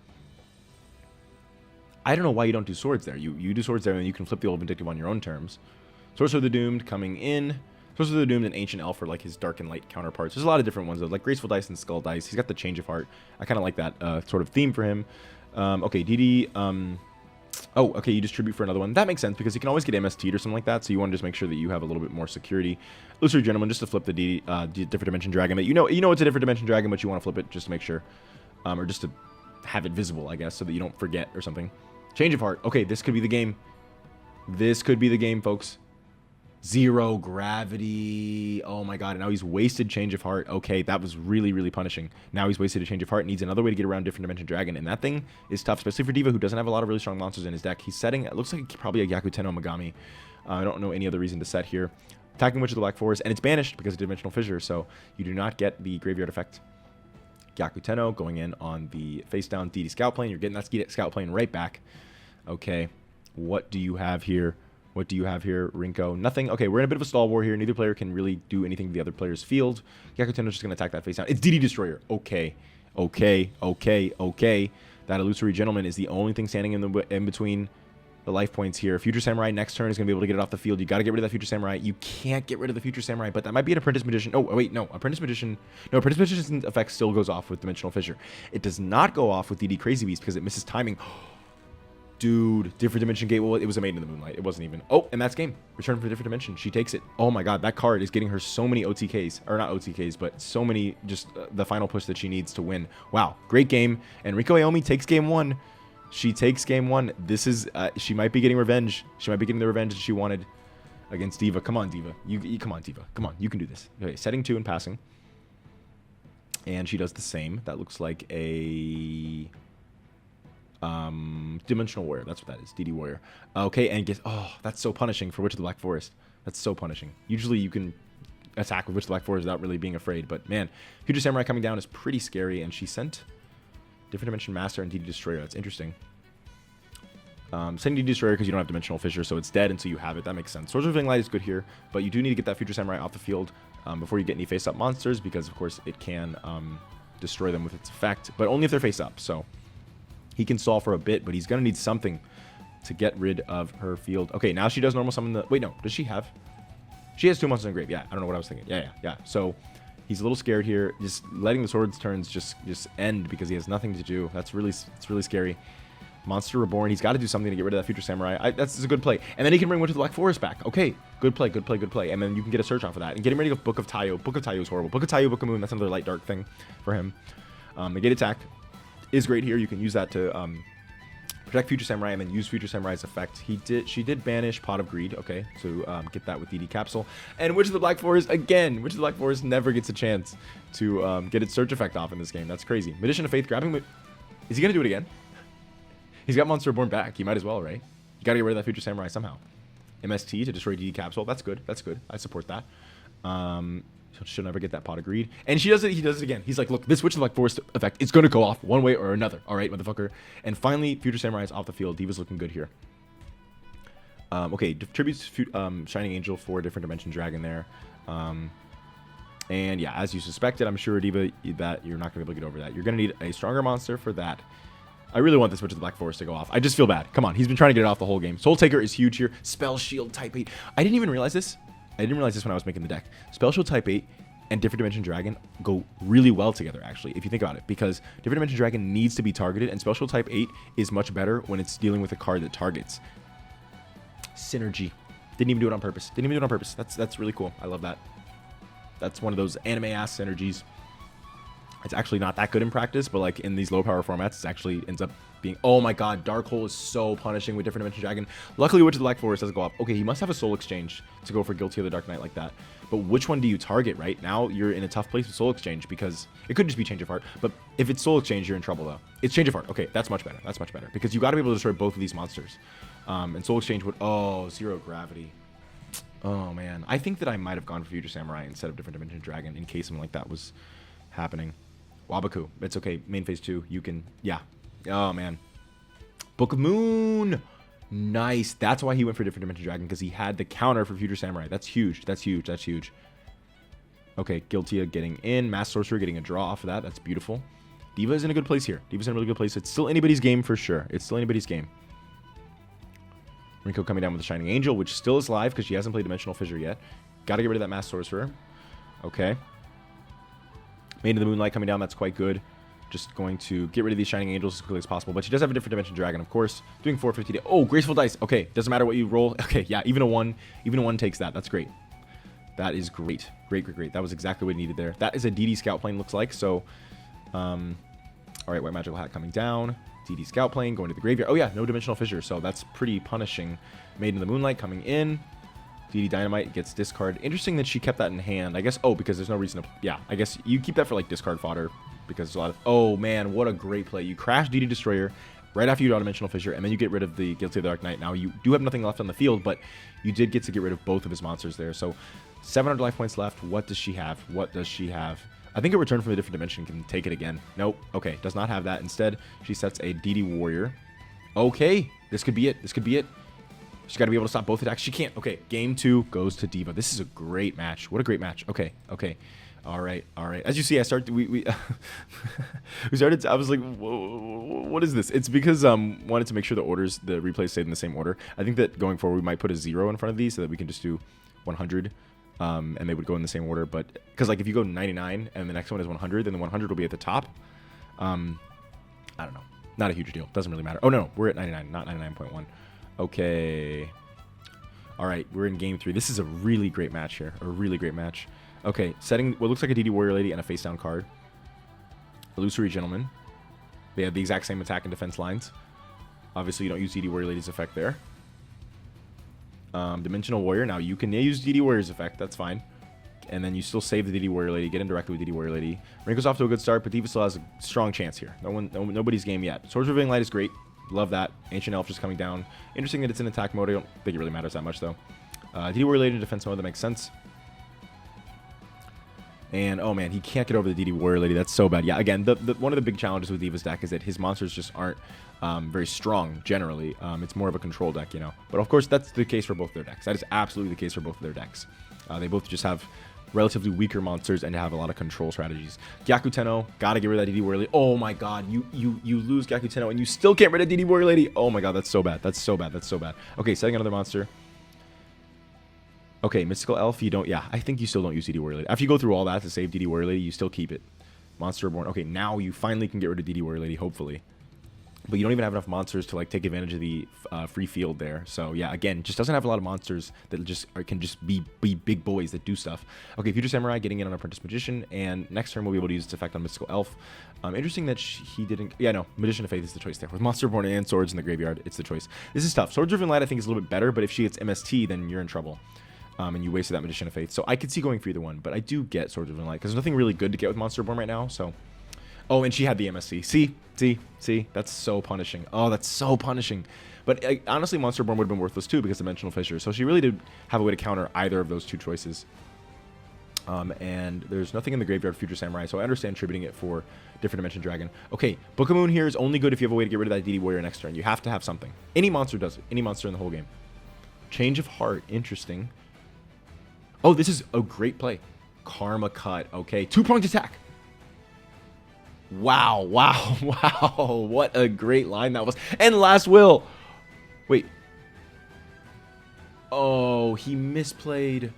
I don't know why you don't do swords there. You do swords there, and then you can flip the Old Vindictive on your own terms. Sorcerer of the Doomed coming in. Sorcerer of the Doomed and Ancient Elf are like his Dark and Light counterparts. There's a lot of different ones, though, like Graceful Dice and Skull Dice. He's got the Change of Heart. I kind of like that sort of theme for him. Okay, DD. Oh, okay, you distribute for another one. That makes sense, because you can always get MST'd or something like that, so you want to just make sure that you have a little bit more security. Illusory Gentleman, just to flip the Different Dimension Dragon. But you know it's a Different Dimension Dragon, but you want to flip it just to make sure. Or just to have it visible, I guess, so that you don't forget or something. Change of Heart. Okay, this could be the game. This could be the game, folks. Zero Gravity. Oh my god, and now he's wasted Change of Heart. Okay, that was really, really punishing. Now he's wasted a Change of Heart, needs another way to get around Different Dimension Dragon, and that thing is tough, especially for Diva, who doesn't have a lot of really strong monsters in his deck. He's setting, it looks like probably a Yakuteno Megami. I don't know any other reason to set here. Attacking Witch of the Black Forest, and it's banished because of Dimensional Fissure, so you do not get the graveyard effect. Yakuteno going in on the face-down DD Scout Plane. You're getting that Scout Plane right back. Okay, what do you have here? Rinko? Nothing. Okay, we're in a bit of a stall war here. Neither player can really do anything to the other player's field. Yakuteno's just going to attack that face-down. It's DD Destroyer. Okay. That Illusory Gentleman is the only thing standing in between the life points here. Future Samurai next turn is going to be able to get it off the field. You got to get rid of that Future Samurai. You can't get rid of the Future Samurai, but that might be an Apprentice Magician. Oh, wait, no. Apprentice Magician's effect still goes off with Dimensional Fissure. It does not go off with DD Crazy Beast because it misses timing. Dude, Different Dimension Gate. Well, it was a Maiden in the Moonlight. It wasn't even. Oh, and that's game. Return for Different Dimension. She takes it. Oh my god, that card is getting her so many OTKs. Or not OTKs, but so many, just the final push that she needs to win. Wow, great game. And Rinko Aomi takes game 1. She takes game 1. This is, she might be getting revenge. She might be getting the revenge that she wanted against Diva. Come on, Diva. Come on, Diva. Come on, you can do this. Okay, setting 2 and passing. And she does the same. That looks like a Dimensional Warrior. That's what that is. DD Warrior. Okay, and guess, oh, that's so punishing for Witch of the Black Forest. That's so punishing. Usually you can attack with Witch of the Black Forest without really being afraid, but man, Future Samurai coming down is pretty scary, and she sent Different Dimension Master and DD Destroyer. That's interesting. Sending DD Destroyer because you don't have Dimensional Fissure, so it's dead until you have it. That makes sense. Swords of Revealing Light is good here, but you do need to get that Future Samurai off the field before you get any face-up monsters, because of course it can destroy them with its effect, but only if they're face-up. So he can stall for a bit, but he's going to need something to get rid of her field. Okay, now she does normal summon the... Wait, no. Does she have... She has 2 monsters in grave. Yeah, I don't know what I was thinking. Yeah. So he's a little scared here. Just letting the swords turns just end because he has nothing to do. It's really scary. Monster Reborn. He's got to do something to get rid of that Future Samurai. That's a good play. And then he can bring Witch of the Black Forest back. Okay, good play. And then you can get a search off of that. And getting ready to go Book of Tayo. Book of Tayo is horrible. Book of Tayo, Book of Moon. That's another light dark thing for him. Negate attack is great here. You can use that to Protect Future Samurai and then use Future Samurai's effect. She did banish Pot of Greed, okay, so get that with DD Capsule. And Witch of the Black Forest, again, Witch of the Black Forest never gets a chance to get its search effect off in this game. That's crazy. Magician of Faith, grabbing... Is he going to do it again? He's got Monster Reborn back. He might as well, right? You got to get rid of that Future Samurai somehow. MST to destroy DD Capsule. That's good. That's good. I support that. She'll never get that Pot of Greed. And she does it. He does it again. He's like, look, this Witch of the Black Forest effect, it's going to go off one way or another. All right, motherfucker. And finally, Future Samurai is off the field. Diva's looking good here. Okay, tributes Shining Angel for a different dimension dragon there. And yeah, as you suspected, I'm sure, Diva, that you're not going to be able to get over that. You're going to need a stronger monster for that. I really want this Witch of the Black Forest to go off. I just feel bad. Come on, he's been trying to get it off the whole game. Soul Taker is huge here. Spell Shield Type 8. I didn't even realize this. I didn't realize this when I was making the deck. Spell Shield Type 8 and Different Dimension Dragon go really well together, actually, if you think about it. Because Different Dimension Dragon needs to be targeted, and Spell Shield Type 8 is much better when it's dealing with a card that targets. Synergy. Didn't even do it on purpose. Didn't even do it on purpose. That's really cool. I love that. That's one of those anime-ass synergies. It's actually not that good in practice, but like in these low-power formats, it actually ends up being... Oh my god, Dark Hole is so punishing with Different Dimension Dragon. Luckily, Witch of the Black Forest doesn't go up. Okay, he must have a Soul Exchange to go for Guilty of the Dark Knight like that. But which one do you target, right? Now you're in a tough place with Soul Exchange because... It could just be Change of Heart, but if it's Soul Exchange, you're in trouble, though. It's Change of Heart. Okay, that's much better. That's much better. Because you got to be able to destroy both of these monsters. And Soul Exchange would... Oh, Zero Gravity. Oh, man. I think that I might have gone for Future Samurai instead of Different Dimension Dragon in case something like that was happening. Wabaku. It's okay. Main phase 2. You can... Yeah. Oh, man. Book of Moon. Nice. That's why he went for Different Dimension Dragon, because he had the counter for Future Samurai. That's huge. That's huge. That's huge. Okay. Guilty of getting in. Mass Sorcerer getting a draw off of that. That's beautiful. Diva is in a good place here. Diva's in a really good place. It's still anybody's game for sure. It's still anybody's game. Rinko coming down with the Shining Angel, which still is live because she hasn't played Dimensional Fissure yet. Got to get rid of that Mass Sorcerer. Okay. Maiden of the Moonlight coming down. That's quite good. Just going to get rid of these Shining Angels as quickly as possible. But she does have a Different Dimension Dragon, of course. Doing 450 to... Oh, Graceful Dice. Okay. Doesn't matter what you roll. Okay, yeah. Even a 1. Even a 1 takes that. That's great. That is great. Great, great, great. That was exactly what we needed there. That is a DD Scout Plane, looks like. So, all right. White Magical Hat coming down. DD Scout Plane going to the graveyard. Oh, yeah. No Dimensional Fissure. So, that's pretty punishing. Maiden of the Moonlight coming in. DD Dynamite gets discard. Interesting that she kept that in hand. I guess, oh, because there's no reason to... Yeah, I guess you keep that for, like, discard fodder. Because there's a lot of... Oh, man, what a great play. You crash DD Destroyer right after you draw Dimensional Fissure, and then you get rid of the Guilty of the Dark Knight. Now, you do have nothing left on the field, but you did get to get rid of both of his monsters there. So, 700 life points left. What does she have? What does she have? I think a Return from a Different Dimension can take it again. Nope. Okay, does not have that. Instead, she sets a DD Warrior. Okay, this could be it. This could be it. She's got to be able to stop both attacks. She can't. Okay, game 2 goes to Diva. This is a great match. What a great match. Okay, okay. All right, all right. As you see, I started. We started. I was like, what is this? It's because wanted to make sure the replays stayed in the same order. I think that going forward, we might put a 0 in front of these so that we can just do 100, and they would go in the same order. But because like if you go 99 and the next one is 100, then the 100 will be at the top. I don't know. Not a huge deal. Doesn't really matter. Oh no, we're at 99, not 99.1. Okay. All right, we're in game 3. This is a really great match here. A really great match. Okay, setting what looks like a DD Warrior Lady and a face down card. Illusory Gentleman. They have the exact same attack and defense lines. Obviously, you don't use DD Warrior Lady's effect there. Dimensional Warrior. Now, you can use DD Warrior's effect. That's fine. And then you still save the DD Warrior Lady. Get in directly with DD Warrior Lady. Rinko's off to a good start, but Diva still has a strong chance here. Nobody's game yet. Swords Revealing Light is great. Love that. Ancient Elf just coming down. Interesting that it's in attack mode. I don't think it really matters that much, though. DD Warrior Lady in defense mode. That makes sense. And, oh, man, he can't get over the DD Warrior Lady. That's so bad. Yeah, again, one of the big challenges with Diva's deck is that his monsters just aren't very strong, generally. It's more of a control deck, you know. But, of course, that's the case for both their decks. That is absolutely the case for both of their decks. They both just have relatively weaker monsters and have a lot of control strategies. Gyaku Tenno, gotta get rid of that DD Warrior Lady. Oh, my God. You lose Gyaku Tenno, and you still can't get rid of DD Warrior Lady. Oh, my God, that's so bad. That's so bad. That's so bad. Okay, setting another monster. Okay, Mystical Elf, you don't... Yeah, I think you still don't use DD Warrior Lady. After you go through all that to save DD Warrior Lady, you still keep it. Monster Reborn. Okay, now you finally can get rid of DD Warrior Lady, hopefully. but you don't even have enough monsters to like take advantage of the free field there. So yeah, again, just doesn't have a lot of monsters that can just be big boys that do stuff. Okay, Future Samurai getting in on Apprentice Magician, and next turn we'll be able to use its effect on Mystical Elf. Interesting that he didn't. Yeah, no, Magician of Faith is the choice there. With Monster Born and Swords in the graveyard, it's the choice. This is tough. Swords Driven Light I think is a little bit better, but if she gets MST, then you're in trouble. And you wasted that Magician of Faith. So I could see going for either one, but I do get Swords Driven Light because there's nothing really good to get with Monster Born right now. So. Oh, and she had the MSC. See? That's so punishing. Oh, that's so punishing. But honestly, Monster Born would have been worthless too because Dimensional Fissure. So she really did have a way to counter either of those two choices. And there's nothing in the graveyard Future Samurai, so I understand tributing it for Different Dimension Dragon. Okay, Book of Moon here is only good if you have a way to get rid of that DD Warrior next turn. You have to have something. Any monster does it. Any monster in the whole game. Change of Heart. Interesting. Oh, this is a great play. Karma Cut. Okay, 2-pronged attack. Wow. What a great line that was. And Last Will. Wait. Oh, he misplayed.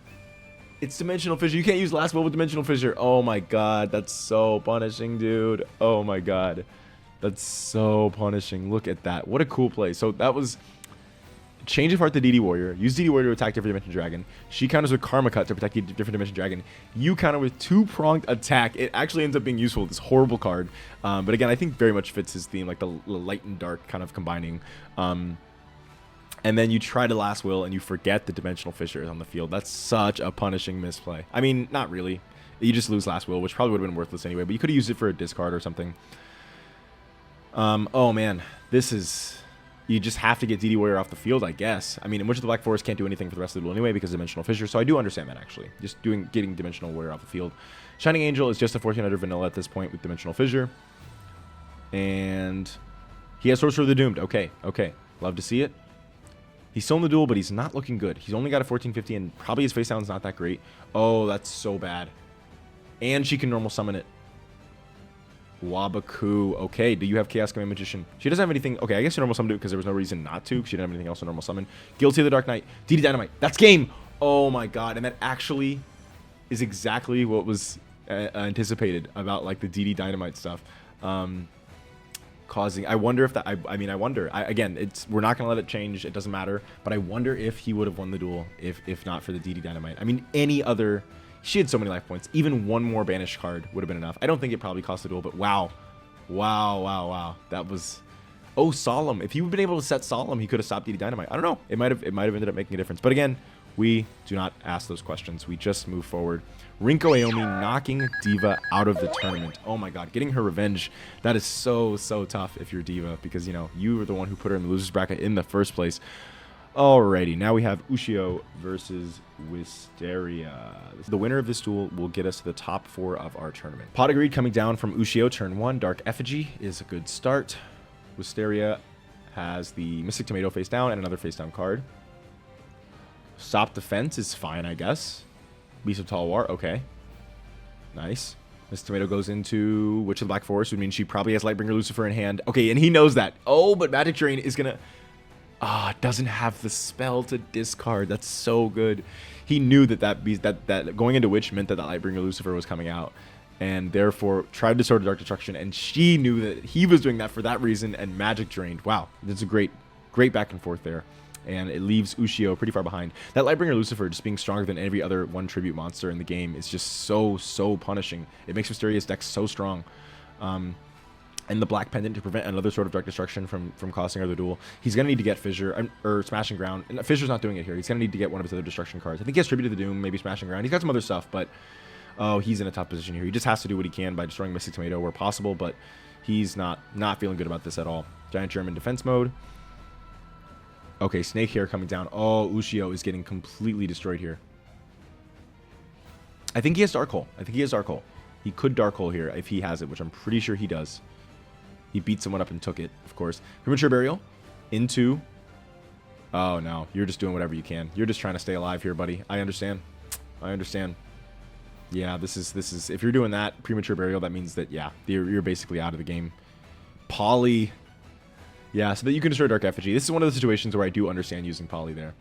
It's Dimensional Fissure. You can't use Last Will with Dimensional Fissure. Oh my god. That's so punishing, dude. Oh my god. That's so punishing. Look at that. What a cool play. So that was... Change of Heart the DD Warrior. Use DD Warrior to attack Different Dimension Dragon. She counters with Karma Cut to protect the Different Dimension Dragon. You counter with 2-pronged attack. It actually ends up being useful. This horrible card. But again, I think very much fits his theme, like the light and dark kind of combining. And then you try to Last Will and you forget the Dimensional Fissure is on the field. That's such a punishing misplay. I mean, not really. You just lose Last Will, which probably would have been worthless anyway. But you could have used it for a discard or something. Oh man, this is... You just have to get DD Warrior off the field, I guess. I mean, in which the Black Forest can't do anything for the rest of the duel anyway because of Dimensional Fissure, so I do understand that, actually. Just getting Dimensional Warrior off the field. Shining Angel is just a 1400 vanilla at this point with Dimensional Fissure. And he has Sorcerer of the Doomed. Okay. Love to see it. He's still in the duel, but he's not looking good. He's only got a 1450, and probably his face down's not that great. Oh, that's so bad. And she can normal summon it. Wabaku. Okay, do you have Chaos Command Magician? She doesn't have anything. Okay, I guess you normal summoned it because there was no reason not to. She didn't have anything else to normal summon. Guilty of the Dark Knight. DD Dynamite. That's game. Oh my god. And that actually is exactly what was anticipated about like the DD Dynamite stuff. Causing. I wonder if that. I mean, I wonder. Again, we're not gonna let it change. It doesn't matter. But I wonder if he would have won the duel if not for the DD Dynamite. I mean, any other. She had so many life points. Even one more banished card would have been enough. I don't think it probably cost a duel, but wow. That was... Oh, Solemn. If he would have been able to set Solemn, he could have stopped DD Dynamite. I don't know. It might have ended up making a difference. But again, we do not ask those questions. We just move forward. Rinko Aomi knocking Diva out of the tournament. Oh my god. Getting her revenge. That is so tough if you're Diva. Because, you know, you were the one who put her in the loser's bracket in the first place. Alrighty, now we have Ushio versus Wisteria. The winner of this duel will get us to the top 4 of our tournament. Pot of Greed coming down from Ushio, turn 1. Dark Effigy is a good start. Wisteria has the Mystic Tomato face down and another face down card. Stop Defense is fine, I guess. Beast of Talwar, okay. Nice. Mystic Tomato goes into Witch of the Black Forest, which means she probably has Lightbringer Lucifer in hand. Okay, and he knows that. Oh, but Magic Drain is gonna... doesn't have the spell to discard. That's so good. He knew that going into Witch meant that Lightbringer Lucifer was coming out, and therefore tried to Sword of Dark Destruction, and she knew that he was doing that for that reason, and Magic Drained. Wow, that's a great back and forth there, and it leaves Ushio pretty far behind. That Lightbringer Lucifer just being stronger than every other one tribute monster in the game is just so punishing. It makes Wisteria's deck so strong. And the Black Pendant to prevent another Sword of Dark Destruction from costing her the duel. He's going to need to get Fissure, or Smashing Ground. And Fissure's not doing it here. He's going to need to get one of his other destruction cards. I think he has Tribute to the Doom, maybe Smashing Ground. He's got some other stuff, but... Oh, he's in a tough position here. He just has to do what he can by destroying Mystic Tomato where possible, but he's not feeling good about this at all. Giant German defense mode. Okay, Snake Hair coming down. Oh, Ushio is getting completely destroyed here. I think he has Dark Hole. He could Dark Hole here if he has it, which I'm pretty sure he does. He beat someone up and took it, of course. Premature Burial into... Oh, no. You're just doing whatever you can. You're just trying to stay alive here, buddy. I understand. Yeah, this is... If you're doing that, Premature Burial, that means that, yeah, you're basically out of the game. Poly. Yeah, so that you can destroy Dark Effigy. This is one of the situations where I do understand using Poly there.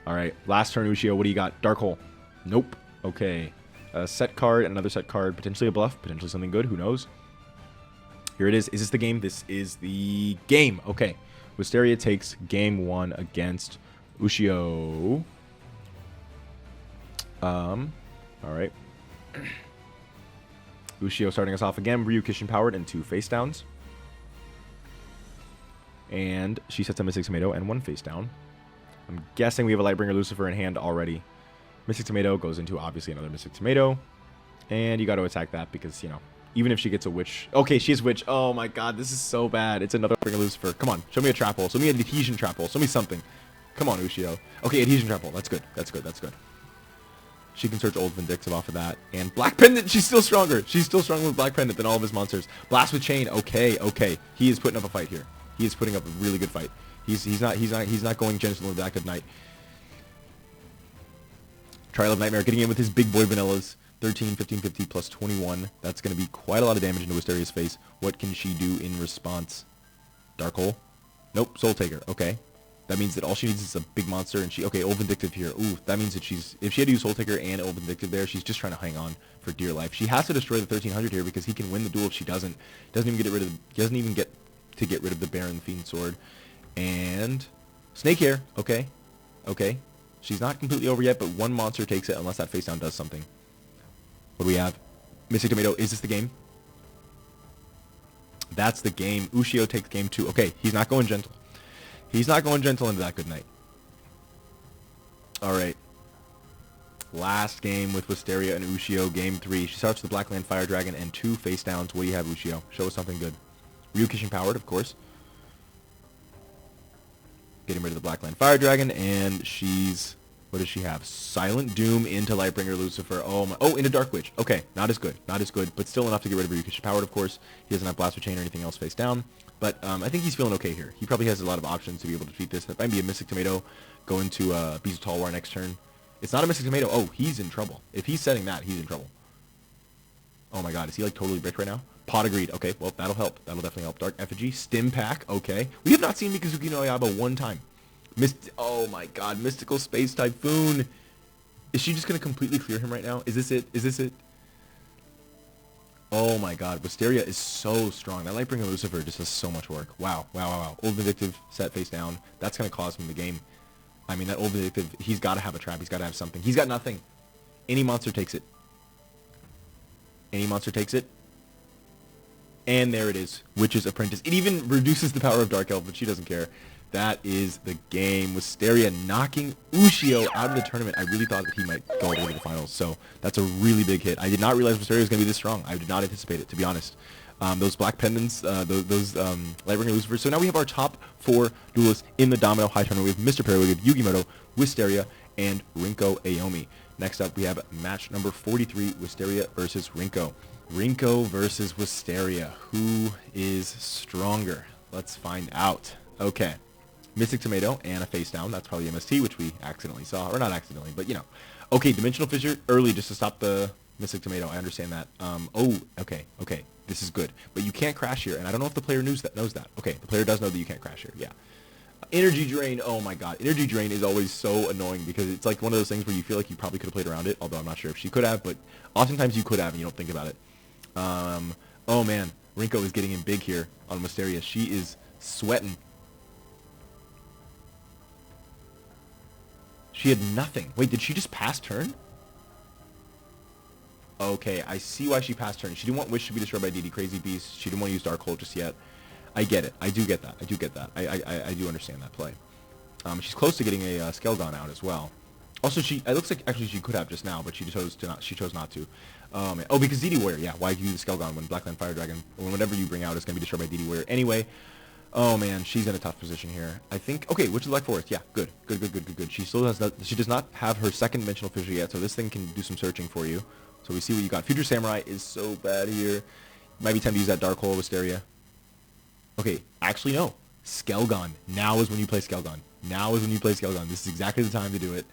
Alright, last turn, Ushio. What do you got? Dark Hole. Nope. Okay. A set card, another set card, potentially a bluff, potentially something good, who knows. Here it is. Is this the game? This is the game. Okay. Wisteria takes game 1 against Ushio. All right. Ushio starting us off again. Ryu Kishin powered and 2 face downs. And she sets a Mystic Tomato and 1 face down. I'm guessing we have a Lightbringer Lucifer in hand already. Mystic Tomato goes into obviously another Mystic Tomato. And you got to attack that because, you know, even if she gets a Witch. Okay, she has Witch. Oh my god, this is so bad. It's another Lightbringer Lucifer. Come on, show me a trap hole. Show me an adhesion trap hole. Show me something. Come on, Ushio. Okay, adhesion trap hole. That's good. That's good. That's good. She can search Old Vindictive off of that. And Black Pendant, she's still stronger. She's still stronger with Black Pendant than all of his monsters. Blast with Chain. Okay, okay. He is putting up a fight here. He is putting up a really good fight. He's not going gentle into that good night. Trial of Nightmare getting in with his big boy vanillas. 13, 15, 50 plus 21. That's going to be quite a lot of damage into Wisteria's face. What can she do in response? Dark Hole? Nope, Soul Taker. Okay. That means that all she needs is a big monster, and she... Okay, Old Vindictive here. Ooh, that means that she's... If she had to use Soul Taker and Old Vindictive there, she's just trying to hang on for dear life. She has to destroy the 1300 here because he can win the duel if she doesn't. Doesn't even get rid of the Baron Fiend Sword. And... Snake Hair. Okay. Okay. She's not completely over yet, but one monster takes it unless that face down does something. What do we have? Mystic Tomato. Is this the game? That's the game. Ushio takes game 2. Okay, he's not going gentle. He's not going gentle into that good night. Alright. Last game with Wisteria and Ushio. Game 3. She starts with the Blackland Fire Dragon and 2 face downs. What do you have, Ushio? Show us something good. Ryu Kishin powered, of course. Getting rid of the Blackland Fire Dragon, and she's... What does she have? Silent Doom into Lightbringer Lucifer. Oh, my... Oh, into Dark Witch. Okay, not as good. Not as good, but still enough to get rid of Ryu Kishin powered, of course. He doesn't have Blaster Chain or anything else face down. But I think he's feeling okay here. He probably has a lot of options to be able to defeat this. That might be a Mystic Tomato. Go into Beast of Talwar next turn. It's not a Mystic Tomato. Oh, he's in trouble. If he's setting that, he's in trouble. Oh my god, is he like totally bricked right now? Pot of Greed. Okay, well, that'll help. That'll definitely help. Dark Effigy. Stim Pack. Okay. We have not seen Mikazuki no Yaiba one time. Oh my god, Mystical Space Typhoon. Is she just going to completely clear him right now? Is this it? Is this it? Oh my god, Wisteria is so strong. That Lightbringer Lucifer just does so much work. Wow, wow, wow, wow. Old Vindictive set face down. That's going to cost him the game. I mean, that Old Vindictive, he's got to have a trap. He's got to have something. He's got nothing. Any monster takes it. Any monster takes it. And there it is. Witch's Apprentice. It even reduces the power of Dark Elf, but she doesn't care. That is the game. Wisteria knocking Ushio out of the tournament. I really thought that he might go all the way to the finals, so that's a really big hit. I did not realize Wisteria was going to be this strong. I did not anticipate it, to be honest. Those Black Pendants, those Lightbringer Lucifers. So now we have our top 4 duelists in the Domino High Tournament. We have Mr. Perry, we have Yugimoto, Wisteria, and Rinko Aomi. Next up, we have match number 43, Wisteria versus Rinko. Rinko versus Wisteria. Who is stronger? Let's find out. Okay. Mystic Tomato and a face down. That's probably MST, which we accidentally saw. Or not accidentally, but you know. Okay, Dimensional Fissure early just to stop the Mystic Tomato. I understand that. Oh, okay, okay. This is good. But you can't crash here, and I don't know if the player knows that. Okay, the player does know that you can't crash here. Yeah. Energy Drain. Oh my god. Energy Drain is always so annoying because it's like one of those things where you feel like you probably could have played around it, although I'm not sure if she could have, but oftentimes you could have and you don't think about it. Oh man. Rinko is getting in big here on Wisteria. She is sweating. She had nothing. Wait, did she just pass turn? Okay, I see why she passed turn. She didn't want Wish to be destroyed by DD Crazy Beast. She didn't want to use Dark Hole just yet. I get it. I do get that. I do get that. I do understand that play. She's close to getting a Skelgon out as well. Also, it looks like actually she could have just now, but she chose not to. Oh, because DD Warrior. Yeah, why use the Skelgon when Blackland Fire Dragon, or whatever you bring out is going to be destroyed by DD Warrior anyway? Oh man, she's in a tough position here. I think. Okay, Witch of the Black Forest. Yeah, good. She still has not. She does not have her second dimensional fissure yet, so this thing can do some searching for you. So we see what you got. Future Samurai is so bad here. Might be time to use that Dark Hole Wisteria. Okay, actually no. Skelgon. Now is when you play Skelgon. Now is when you play Skelgon. This is exactly the time to do it.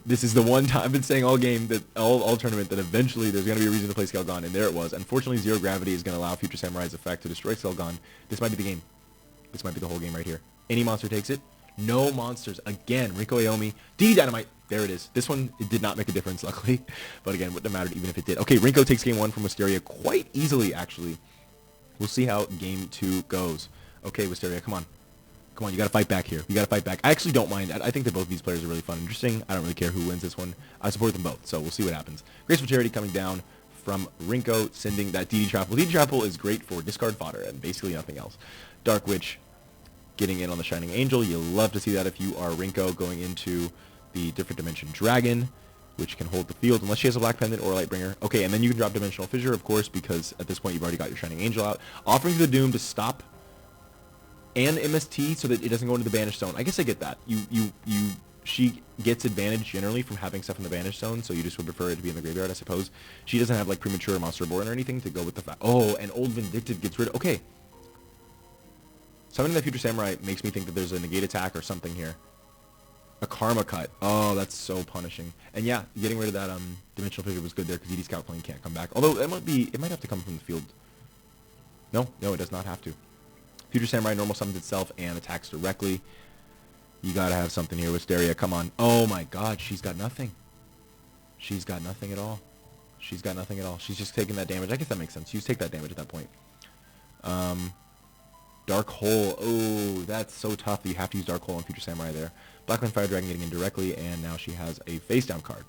This is the one time I've been saying all game, that all tournament, that eventually there's going to be a reason to play Skelgon, and there it was. Unfortunately, Zero Gravity is going to allow Future Samurai's effect to destroy Skelgon. This might be the game. This might be the whole game right here. Any monster takes it. No monsters. Again, Rinko Aomi. DD Dynamite. There it is. This one, it did not make a difference, luckily. But again, wouldn't have mattered even if it did. Okay, Rinko takes game 1 from Wisteria quite easily, actually. We'll see how game 2 goes. Okay, Wisteria, come on. Come on, you gotta fight back here. You gotta fight back. I actually don't mind. I think that both of these players are really fun and interesting. I don't really care who wins this one. I support them both, so we'll see what happens. Graceful Charity coming down from Rinko, sending that DD Trample. DD Trample is great for discard fodder and basically nothing else. Dark Witch getting in on the Shining Angel. You'll love to see that if you are Rinko going into the Different Dimension Dragon, which can hold the field unless she has a Black Pendant or a Lightbringer. Okay, and then you can drop Dimensional Fissure, of course, because at this point you've already got your Shining Angel out. Offering to the Doom to stop and MST so that it doesn't go into the Banished Zone. I guess I get that. She gets advantage generally from having stuff in the Banished Zone, so you just would prefer it to be in the graveyard, I suppose. She doesn't have like Premature or Monster Reborn or anything to go with the fact. Oh, and Old Vindictive gets rid of. Okay. Summoning that Future Samurai makes me think that there's a negate attack or something here. A Karma Cut. Oh, that's so punishing. And yeah, getting rid of that Dimensional Fissure was good there because ED Scout Plane can't come back. Although it might have to come from the field. No, it does not have to. Future Samurai normal summons itself and attacks directly. You gotta have something here, Wisteria. Come on. Oh my god, she's got nothing. She's got nothing at all. She's got nothing at all. She's just taking that damage. I guess that makes sense. You just take that damage at that point. Dark Hole. Oh, that's so tough that you have to use Dark Hole on Future Samurai there. Blackman Fire Dragon getting in directly, and now she has a face down card.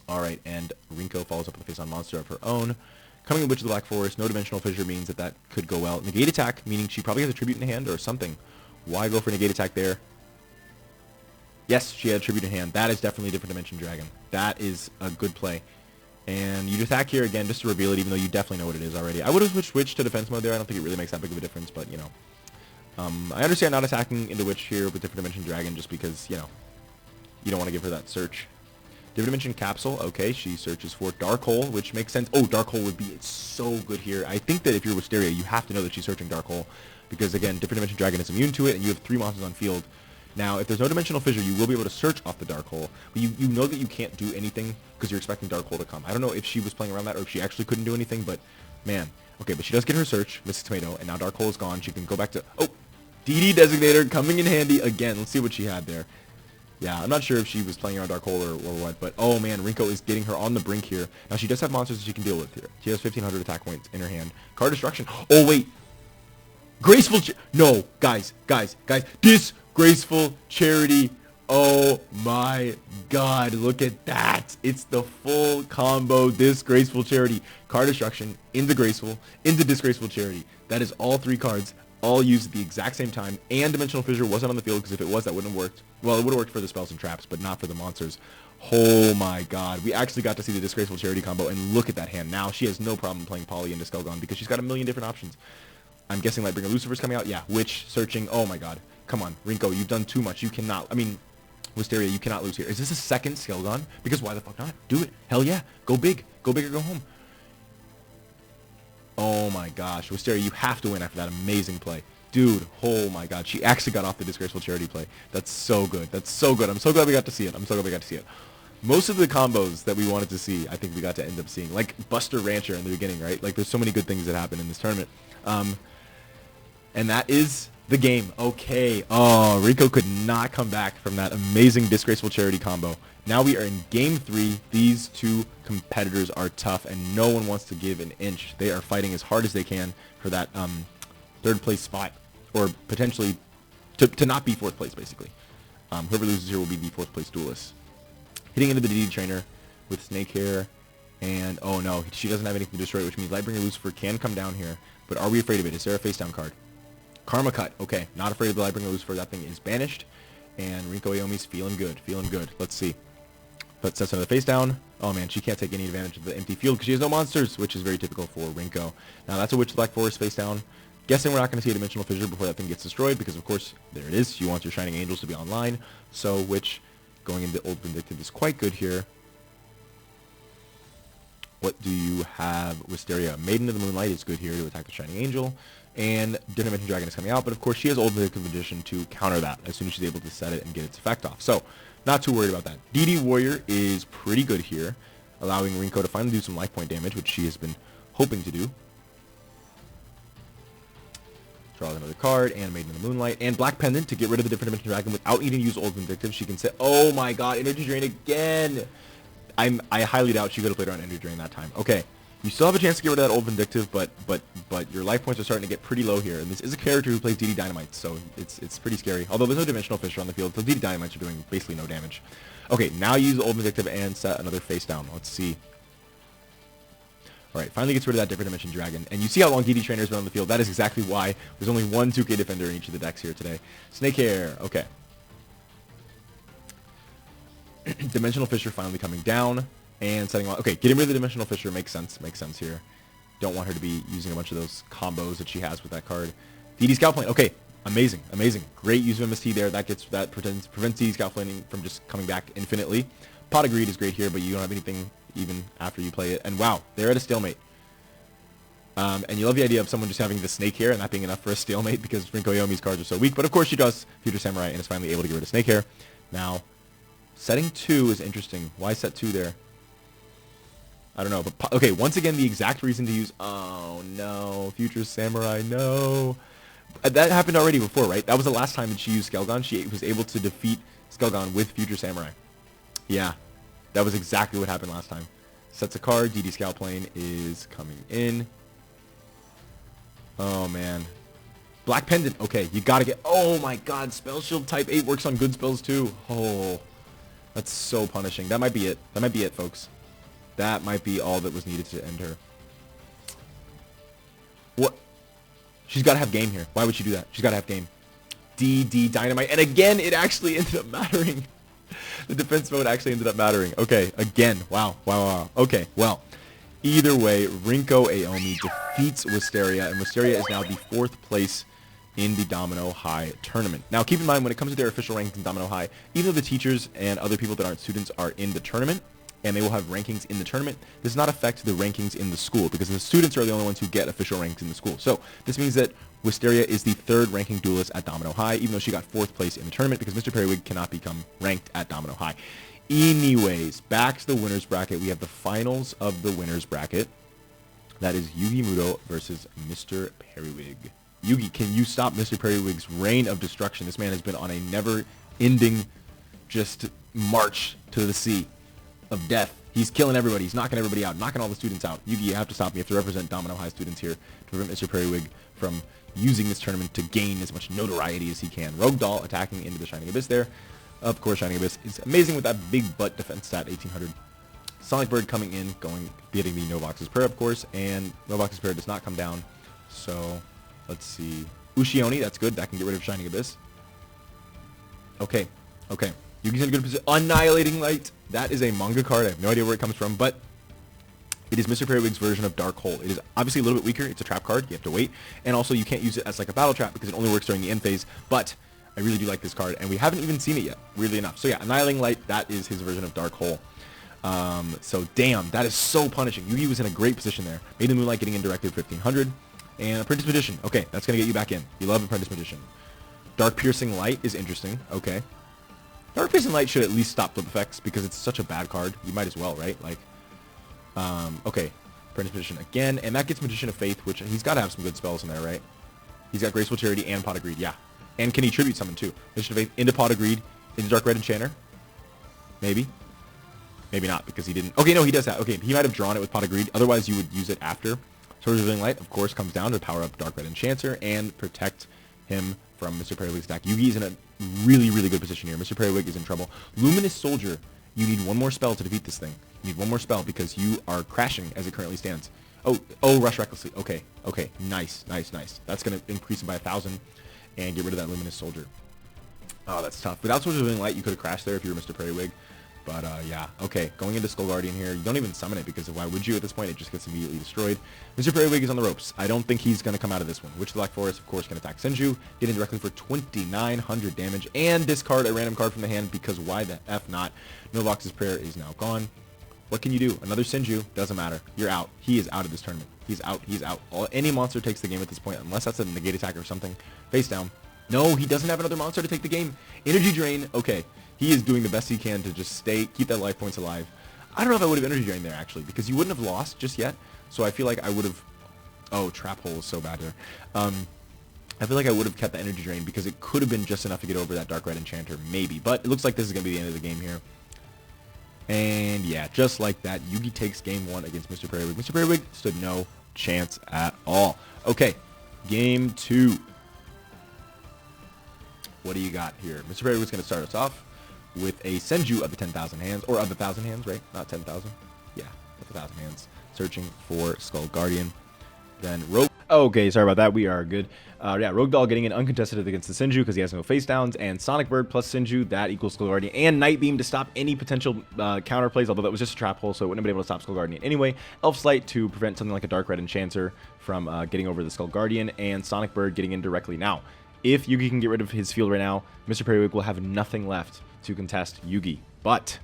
Alright, and Rinko follows up with a face on monster of her own. Coming in Witch of the Black Forest, no Dimensional Fissure means that could go well. Negate attack, meaning she probably has a Tribute in hand or something. Why go for negate attack there? Yes, she had a Tribute in hand. That is definitely a Different Dimension Dragon. That is a good play. And you attack here again just to reveal it, even though you definitely know what it is already. I would have switched to defense mode there. I don't think it really makes that big of a difference, but, you know. I understand not attacking into Witch here with Different Dimension Dragon just because, you know, you don't want to give her that search. Different Dimension Capsule, okay, she searches for Dark Hole, which makes sense. Oh, Dark Hole would be so good here. I think that if you're Wisteria, you have to know that she's searching Dark Hole, because again, Different Dimension Dragon is immune to it, and you have 3 monsters on field. Now, if there's no Dimensional Fissure, you will be able to search off the Dark Hole, but you know that you can't do anything because you're expecting Dark Hole to come. I don't know if she was playing around that or if she actually couldn't do anything, but man. Okay, but she does get her search, Mrs. Tomato, and now Dark Hole is gone. She can go back to... Oh! DD Designator coming in handy again. Let's see what she had there. Yeah, I'm not sure if she was playing around Dark Hole or what, but oh man, Rinko is getting her on the brink here. Now she does have monsters that she can deal with here. She has 1,500 attack points in her hand. Card Destruction. Oh wait! Graceful No, guys. Disgraceful Charity. Oh my god, look at that. It's the full combo Disgraceful Charity. Card Destruction into Graceful, into Disgraceful Charity. That is all 3 cards. All used at the exact same time, and Dimensional Fissure wasn't on the field, because if it was, that wouldn't have worked. Well, it would have worked for the spells and traps, but not for the monsters. Oh my god. We actually got to see the Disgraceful Charity combo, and look at that hand. Now, she has no problem playing Poly into Skelgon, because she's got a million different options. I'm guessing Lightbringer Lucifer's coming out. Yeah, Witch, searching. Oh my god. Come on, Rinko, you've done too much. You cannot, I mean, Wisteria, you cannot lose here. Is this a second Skelgon? Because why the fuck not? Do it. Hell yeah. Go big. Go big or go home. Oh my gosh. Wisteria, you have to win after that amazing play. Dude, oh my god. She actually got off the Disgraceful Charity play. That's so good. That's so good. I'm so glad we got to see it. Most of the combos that we wanted to see, I think we got to end up seeing. Like Buster Rancher in the beginning, right? Like there's so many good things that happen in this tournament. And that is the game. Okay. Oh, Rinko could not come back from that amazing Disgraceful Charity combo. Now we are in game 3. These 2 competitors are tough, and no one wants to give an inch. They are fighting as hard as they can for that 3rd place spot, or potentially to not be 4th place, basically. Whoever loses here will be the 4th place duelist. Hitting into the DD Trainer with Snake Hair, and oh no, she doesn't have anything to destroy, which means Lightbringer Lucifer can come down here. But are we afraid of it? Is there a face down card? Karma Cut. Okay, not afraid of the Lightbringer Lucifer. That thing is banished, and Rinko Aomi's feeling good. Let's see. But sets another face down. Oh man, she can't take any advantage of the empty field because she has no monsters, which is very typical for Rinko. Now that's a Witch of the Black Forest face down. Guessing we're not going to see a Dimensional Fissure before that thing gets destroyed, because of course, there it is. You want your Shining Angels to be online. So Witch going into Old Vindictive is quite good here. What do you have? Wisteria. Maiden of the Moonlight is good here to attack the Shining Angel. And Different Dimension Dragon is coming out, but of course she has Old Vindictive Magician to counter that as soon as she's able to set it and get its effect off. So, not too worried about that. DD Warrior is pretty good here, allowing Rinko to finally do some life point damage, which she has been hoping to do. Draw another card, and Maiden of the Moonlight, and Black Pendant to get rid of the Different Dimension Dragon without needing to use Old Vindictive. She can say, oh my god, Energy Drain again! I highly doubt she could have played around Energy Drain that time. Okay, You still have a chance to get rid of that old Vindictive, but your life points are starting to get pretty low here. And this is a character who plays DD Dynamites, so it's pretty scary. Although there's no Dimensional Fisher on the field, so DD Dynamites are doing basically no damage. Okay, now use the old Vindictive and set another face down. Let's see. Alright, finally gets rid of that Different Dimension Dragon. And you see how long DD Trainer's been on the field. That is exactly why there's only one 2K Defender in each of the decks here today. Snake Hair, okay. Dimensional Fisher finally coming down. And setting on. Okay, getting rid of the Dimensional Fisher makes sense. Makes sense here. Don't want her to be using a bunch of those combos that she has with that card. DD Scout Plane. Okay, amazing, amazing. Great use of MST there. That prevents DD Scout Planing from just coming back infinitely. Pot of Greed is great here, but you don't have anything even after you play it. And wow, they're at a stalemate. And you love the idea of someone just having the Snake Hair and that being enough for a stalemate because Rinko Yomi's cards are so weak. But of course she does Future Samurai and is finally able to get rid of Snake Hair. Now, setting 2 is interesting. Why set 2 there? I don't know, but okay, once again, the exact reason to use... Oh, no. Future Samurai, no. That happened already before, right? That was the last time that she used Skelgon. She was able to defeat Skelgon with Future Samurai. Yeah, that was exactly what happened last time. Sets a card. DD Scout Plane is coming in. Oh, man. Black Pendant. Okay, you gotta get... Oh, my God. Spell Shield type 8 works on good spells, too. Oh, that's so punishing. That might be it. That might be it, folks. That might be all that was needed to end her. What? She's got to have game here. Why would she do that? She's got to have game. DD Dynamite. And again, it actually ended up mattering. The defense mode actually ended up mattering. Okay, again. Wow. Wow, wow. Okay, well. Either way, Rinko Aomi defeats Wisteria. And Wisteria is now the 4th place in the Domino High tournament. Now, keep in mind, when it comes to their official rankings in Domino High, even though the teachers and other people that aren't students are in the tournament, and they will have rankings in the tournament, does not affect the rankings in the school, because the students are the only ones who get official ranks in the school. So, this means that Wisteria is the 3rd ranking duelist at Domino High, even though she got 4th place in the tournament, because Mr. Periwig cannot become ranked at Domino High. Anyways, back to the winner's bracket. We have the finals of the winner's bracket. That is Yugi Muto versus Mr. Periwig. Yugi, can you stop Mr. Periwig's reign of destruction? This man has been on a never-ending just march to the sea of death. He's killing everybody. He's knocking everybody out, knocking all the students out. Yugi, you have to stop me. You have to represent Domino High students here to prevent Mr. Periwig from using this tournament to gain as much notoriety as he can. Rogue Doll attacking into the Shining Abyss there. Of course, Shining Abyss is amazing with that big butt defense stat, 1800. Sonic Bird coming in, getting the Novox's Prayer, of course, and Novox's Prayer does not come down. So, let's see. Ushioni, that's good. That can get rid of Shining Abyss. Okay, okay. Yugi's in a good position. Annihilating Light. That is a manga card. I have no idea where it comes from, but it is Mr. Periwig's version of Dark Hole. It is obviously a little bit weaker. It's a trap card. You have to wait. And also, you can't use it as like a battle trap because it only works during the end phase. But I really do like this card, and we haven't even seen it yet, weirdly enough. So yeah, Annihilating Light, that is his version of Dark Hole. So damn, that is so punishing. Yugi was in a great position there. Made the Moonlight getting indirected 1500. And Apprentice Magician. Okay, that's going to get you back in. You love Apprentice Magician. Dark Piercing Light is interesting. Okay. Dark Piercing Light should at least stop flip effects because it's such a bad card. You might as well, right? Like, okay. Apprentice Magician again. And that gets Magician of Faith, which he's got to have some good spells in there, right? He's got Graceful Charity and Pot of Greed. Yeah. And can he Tribute Summon too? Magician of Faith into Pot of Greed, into Dark Red Enchanter. Maybe. Maybe not because he didn't. Okay, no, he does that. Okay, he might have drawn it with Pot of Greed. Otherwise, you would use it after. Sword of Revealing Light, of course, comes down to power up Dark Red Enchanter and protect him from Mr. Periwig's attack. Yugi's in a really, really good position here. Mr. Periwig is in trouble. Luminous Soldier, you need one more spell to defeat this thing. You need one more spell because you are crashing as it currently stands. Oh, Rush Recklessly. Okay, okay, nice, nice, nice. That's going to increase him by 1,000 and get rid of that Luminous Soldier. Oh, that's tough. Without Sword of Revealing Light, you could have crashed there if you were Mr. Periwig. But, yeah. Okay, going into Skull Guardian here. You don't even summon it because why would you at this point? It just gets immediately destroyed. Mr. Periwig is on the ropes. I don't think he's going to come out of this one. Witch of the Black Forest, of course, can attack Senju. Get in directly for 2,900 damage. And discard a random card from the hand because why the F not? Novox's Prayer is now gone. What can you do? Another Senju? Doesn't matter. You're out. He is out of this tournament. He's out. He's out. Any monster takes the game at this point, unless that's a negate attack or something. Face down. No, he doesn't have another monster to take the game. Energy Drain. Okay. He is doing the best he can to just keep that life points alive. I don't know if I would have energy drained there, actually, because you wouldn't have lost just yet. So I feel like I would have... Oh, Trap Hole is so bad there. I feel like I would have kept the energy drain because it could have been just enough to get over that Dark Red Enchanter, maybe. But it looks like this is going to be the end of the game here. And yeah, just like that, Yugi takes game 1 against Mr. Periwig. Mr. Periwig stood no chance at all. Okay, game 2. What do you got here? Mr. Periwig's going to start us off with a Senju of the 10,000 hands, or of the 1,000 hands, right? Not 10,000. Yeah, of the 1,000 hands. Searching for Skull Guardian. Then Rogue. Okay, sorry about that. We are good. Yeah, Rogue Doll getting in uncontested against the Senju because he has no face downs, and Sonic Bird plus Senju, that equals Skull Guardian, and Night Beam to stop any potential counter plays, although that was just a trap hole, so it wouldn't have been able to stop Skull Guardian anyway. Elf's Light to prevent something like a Dark Red Enchanter from getting over the Skull Guardian, and Sonic Bird getting in directly. Now, if Yugi can get rid of his field right now, Mr. Periwig will have nothing left to contest Yugi, but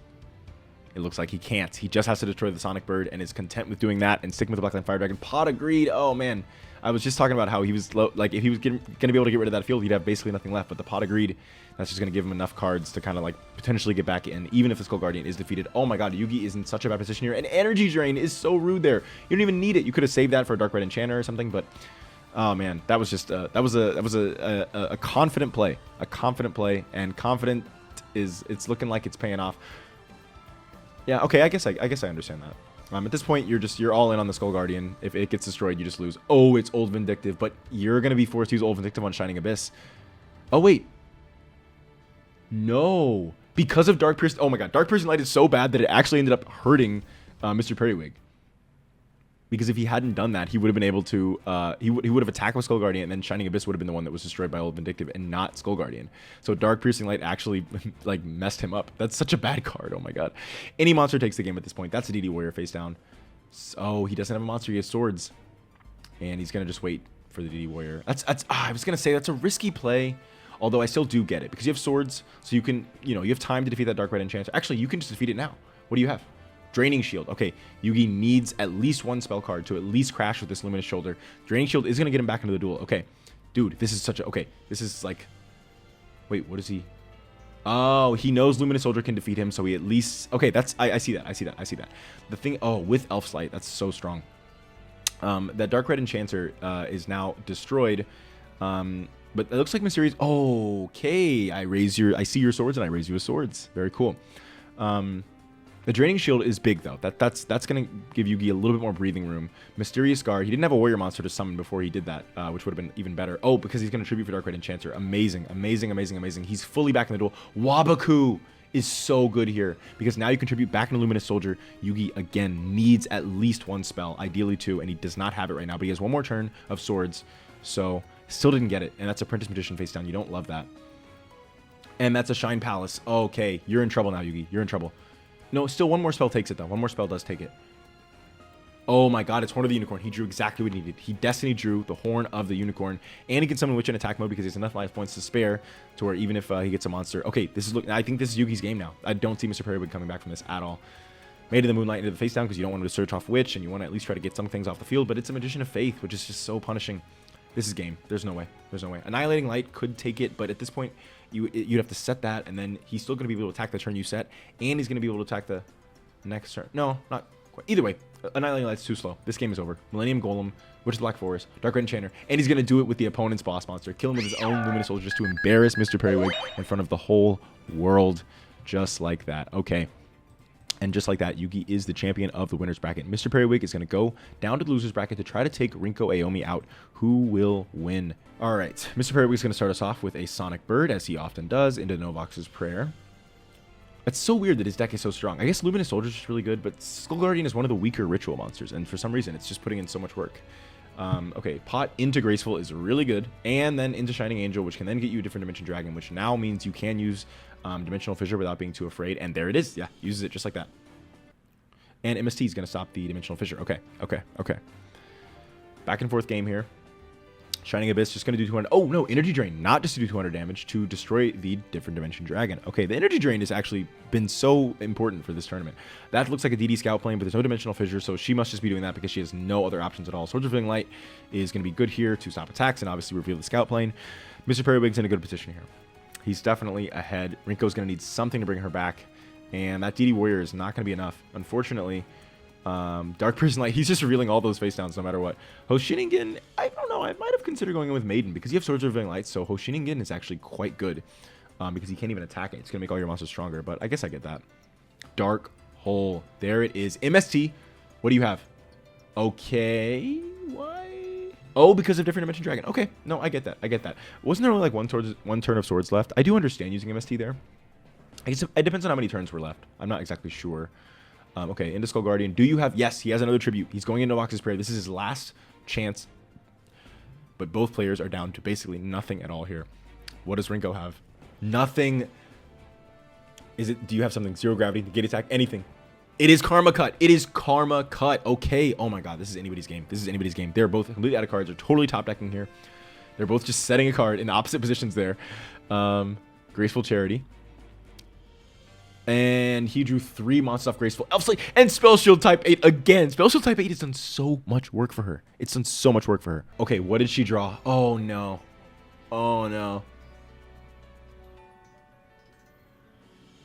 it looks like he can't. He just has to destroy the Sonic Bird and is content with doing that and sticking with the Blackline Fire Dragon. Pot of Greed. Oh, man. I was just talking about how he was low, like if he was going to be able to get rid of that field, he'd have basically nothing left. But the Pot of Greed, that's just going to give him enough cards to kind of like potentially get back in, even if the Skull Guardian is defeated. Oh my God, Yugi is in such a bad position here. And Energy Drain is so rude there. You don't even need it. You could have saved that for a Dark Red Enchanter or something, but oh man, that was just that was a confident play, and confident it's looking like it's paying off. Yeah, okay, I guess I understand that. At this point, you're all in on the Skull Guardian. If it gets destroyed, you just lose. Oh, it's Old Vindictive, but you're gonna be forced to use Old Vindictive on Shining Abyss. Oh wait, no, because of Dark Piercing. Oh my God, Dark Piercing Light is so bad that it actually ended up hurting Mr. Periwig. Because if he hadn't done that, he would have been able to, he would have attacked with Skull Guardian, and then Shining Abyss would have been the one that was destroyed by Old Vindictive, and not Skull Guardian. So Dark Piercing Light actually, like, messed him up. That's such a bad card. Oh my God. Any monster takes the game at this point. That's a DD Warrior face down. Oh, he doesn't have a monster. He has swords. And he's going to just wait for the DD Warrior. I was going to say that's a risky play, although I still do get it. Because you have swords, so you can, you have time to defeat that Dark Red Enchanter. Actually, you can just defeat it now. What do you have? Draining Shield. Okay, Yugi needs at least one spell card to at least crash with this Luminous Shoulder. Draining Shield is going to get him back into the duel. Okay, dude, this is such a... Okay, this is like... Wait, what is he... Oh, he knows Luminous Soldier can defeat him, so he at least... Okay, that's... I see that. The thing... Oh, with Elf's Light, that's so strong. That Dark Red Enchanter is now destroyed. But it looks like Mysterious... Okay, I see your swords, and I raise you with swords. Very cool. The Draining Shield is big, though. That's going to give Yugi a little bit more breathing room. Mysterious Guard. He didn't have a Warrior Monster to summon before he did that, which would have been even better. Oh, because he's going to tribute for Dark Red Enchanter. Amazing. He's fully back in the duel. Wabaku is so good here, because now you contribute back into Luminous Soldier. Yugi, again, needs at least one spell, ideally two, and he does not have it right now, but he has one more turn of swords, so still didn't get it, and that's Apprentice Magician face down. You don't love that. And that's a Shine Palace. Okay, you're in trouble now, Yugi. You're in trouble. No, still one more spell takes it, though. One more spell does take it. Oh my God, it's Horn of the Unicorn. He drew exactly what he needed. He Destiny drew the Horn of the Unicorn, and he can summon Witch in attack mode because he has enough life points to spare to where even if he gets a monster... Okay, I think this is Yugi's game now. I don't see Mr. Periwig coming back from this at all. Made of the Moonlight into the face down because you don't want him to search off Witch, and you want to at least try to get some things off the field, but it's a Magician of Faith, which is just so punishing. This is game. There's no way. Annihilating Light could take it, but at this point, you'd have to set that, and then he's still going to be able to attack the turn you set, and he's going to be able to attack the next turn. No, not quite. Either way, Annihilating Light's too slow. This game is over. Millennium Golem, Witch of the Black Forest, Dark Red Enchanter, and he's going to do it with the opponent's boss monster. Kill him with his own Luminous Soldier just to embarrass Mr. Periwig in front of the whole world. Just like that. Okay. And just like that, Yugi is the champion of the winner's bracket. Mr. Periwig is going to go down to the loser's bracket to try to take Rinko Aomi out. Who will win? All right. Mr. Periwig is going to start us off with a Sonic Bird, as he often does, into Novox's Prayer. It's so weird that his deck is so strong. I guess Luminous Soldier is just really good, but Skull Guardian is one of the weaker ritual monsters, and for some reason, it's just putting in so much work. Okay, Pot into Graceful is really good, and then into Shining Angel, which can then get you a Different Dimension Dragon, which now means you can use Dimensional Fissure without being too afraid, and there it is. Yeah, uses it just like that. And MST is going to stop the Dimensional Fissure. Okay. Back and forth game here. Shining Abyss just going to do 200. Oh, no, Energy Drain. Not just to do 200 damage, to destroy the Different Dimension Dragon. Okay, the Energy Drain has actually been so important for this tournament. That looks like a DD Scout plane, but there's no Dimensional Fissure, so she must just be doing that because she has no other options at all. Swords of Revealing Light is going to be good here to stop attacks and obviously reveal the Scout plane. Mr. Periwig's in a good position here. He's definitely ahead. Rinko's going to need something to bring her back, and that DD Warrior is not going to be enough. Unfortunately, Dark Prison Light, he's just revealing all those face downs no matter what. Hoshiningen, I don't know, I might have considered going in with Maiden because you have Swords of Revealing Light, so Hoshiningen is actually quite good because he can't even attack it. It's going to make all your monsters stronger, but I guess I get that. Dark hole. There it is. MST. What do you have? Okay. Why? Oh, because of Different Dimension Dragon. Okay. No, I get that. I get that. Wasn't there only like one turn of swords left? I do understand using MST there. I guess it depends on how many turns were left. I'm not exactly sure. Okay, into Skull Guardian. Do you have... Yes, he has another tribute. He's going into Novox's Prayer. This is his last chance. But both players are down to basically nothing at all here. What does Rinko have? Nothing. Is it... Do you have something? Zero gravity, negate attack, anything. It is Karma Cut. It is Karma Cut. Okay. Oh my god, this is anybody's game. This is anybody's game. They're both completely out of cards. They're totally top decking here. They're both just setting a card in opposite positions there. Graceful Charity. And he drew 3 monsters off Graceful Elf Slate and Spell Shield type 8 again. Spell Shield type 8 has done so much work for her. It's done so much work for her. Okay, what did she draw? Oh no. Oh no.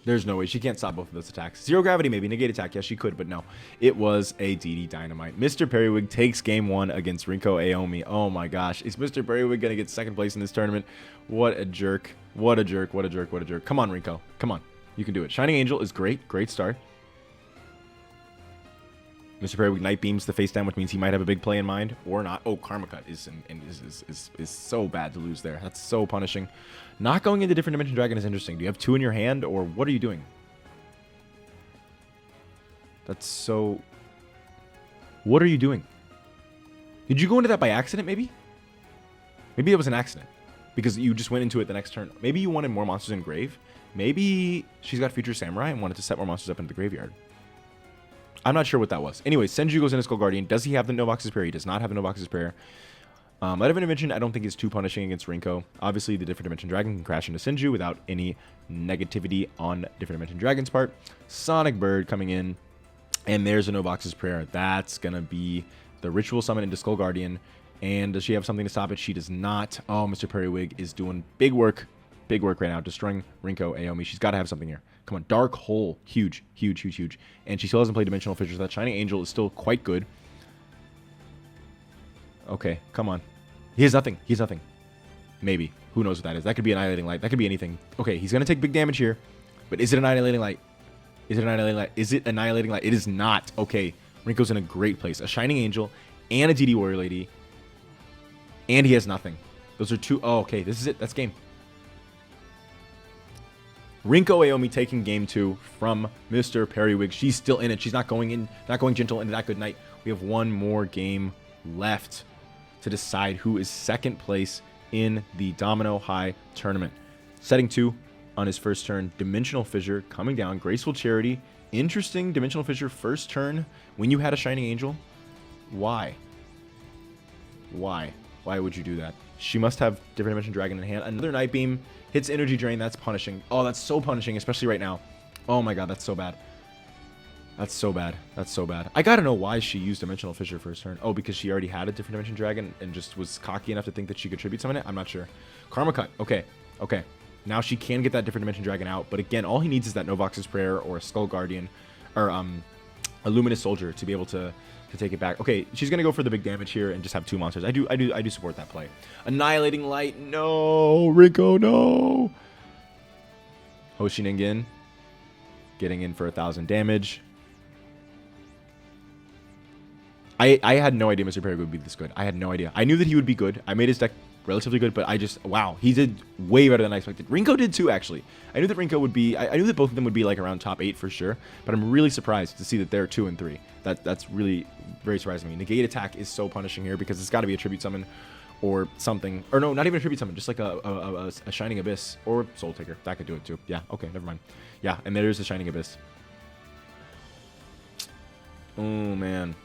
There's no way. She can't stop both of those attacks. Zero gravity, maybe. Negate attack. Yes, she could, but no. It was a DD Dynamite. Mr. Periwig takes game 1 against Rinko Aomi. Oh my gosh. Is Mr. Periwig going to get second place in this tournament? What a jerk. What a jerk. What a jerk. What a jerk. Come on, Rinko. Come on. You can do it. Shining Angel is great. Great start. Mr. Periwig Night Beams the face down, which means he might have a big play in mind or not. Oh, Karma Cut is so bad to lose there. That's so punishing. Not going into Different Dimension Dragon is interesting. Do you have 2 in your hand, or what are you doing? That's so... What are you doing? Did you go into that by accident, maybe? Maybe it was an accident, because you just went into it the next turn. Maybe you wanted more monsters in grave. Maybe she's got Future Samurai and wanted to set more monsters up into the graveyard. I'm not sure what that was. Anyway, Senju goes into Skull Guardian. Does he have the Novox's Prayer? He does not have a Novox's Prayer. Light of Intervention, I don't think is too punishing against Rinko. Obviously, the Different Dimension Dragon can crash into Senju without any negativity on Different Dimension Dragon's part. Sonic Bird coming in, and there's a Novox's Prayer. That's going to be the Ritual Summon into Skull Guardian. And does she have something to stop it? She does not. Oh, Mr. Periwig is doing big work. Big work right now, destroying Rinko Aomi. She's got to have something here. Come on, Dark Hole. Huge, huge, huge, huge. And she still hasn't played Dimensional Fissures. That Shining Angel is still quite good. Okay, come on. He has nothing. He has nothing. Maybe. Who knows what that is? That could be Annihilating Light. That could be anything. Okay, he's going to take big damage here. But is it Annihilating Light? Is it Annihilating Light? Is it Annihilating Light? It is not. Okay, Rinko's in a great place. A Shining Angel and a DD Warrior Lady. And he has nothing. Those are 2. Oh, okay, this is it. That's game. Rinko Aomi taking game 2 from Mr. Periwig. She's still in it. She's not going gentle into that good night. We have one more game left to decide who is second place in the Domino High tournament. Setting 2 on his first turn. Dimensional Fissure coming down. Graceful Charity. Interesting Dimensional Fissure first turn when you had a Shining Angel. Why? Why? Why would you do that? She must have Different Dimension Dragon in hand. Another Night Beam. Hits Energy Drain. That's punishing. Oh, that's so punishing, especially right now. Oh my god, that's so bad. That's so bad. That's so bad. I gotta know why she used Dimensional Fissure first turn. Oh, because she already had a Different Dimension Dragon and just was cocky enough to think that she could tribute summon it? I'm not sure. Karma Cut. Okay. Okay. Now she can get that Different Dimension Dragon out. But again, all he needs is that Novox's Prayer or a Skull Guardian or a Luminous Soldier to be able to take it back. Okay, she's gonna go for the big damage here and just have 2 monsters. I do support that play. Annihilating Light, no, Rinko, no. Hoshiningen getting in for 1,000 damage. I had no idea Mr. Periwig would be this good. I had no idea. I knew that he would be good. I made his deck relatively good, but I just, wow, he did way better than I expected. Rinko did too, actually. I knew that Rinko would be, I knew that both of them would be like around top 8 for sure, but I'm really surprised to see that they're 2 and 3. That's really very surprising to me. Negate attack is so punishing here because it's got to be a tribute summon or something. Or no, not even a tribute summon, just like a Shining Abyss or Soul Taker. That could do it too. Yeah, okay, never mind. Yeah, and there's the Shining Abyss. Oh, man.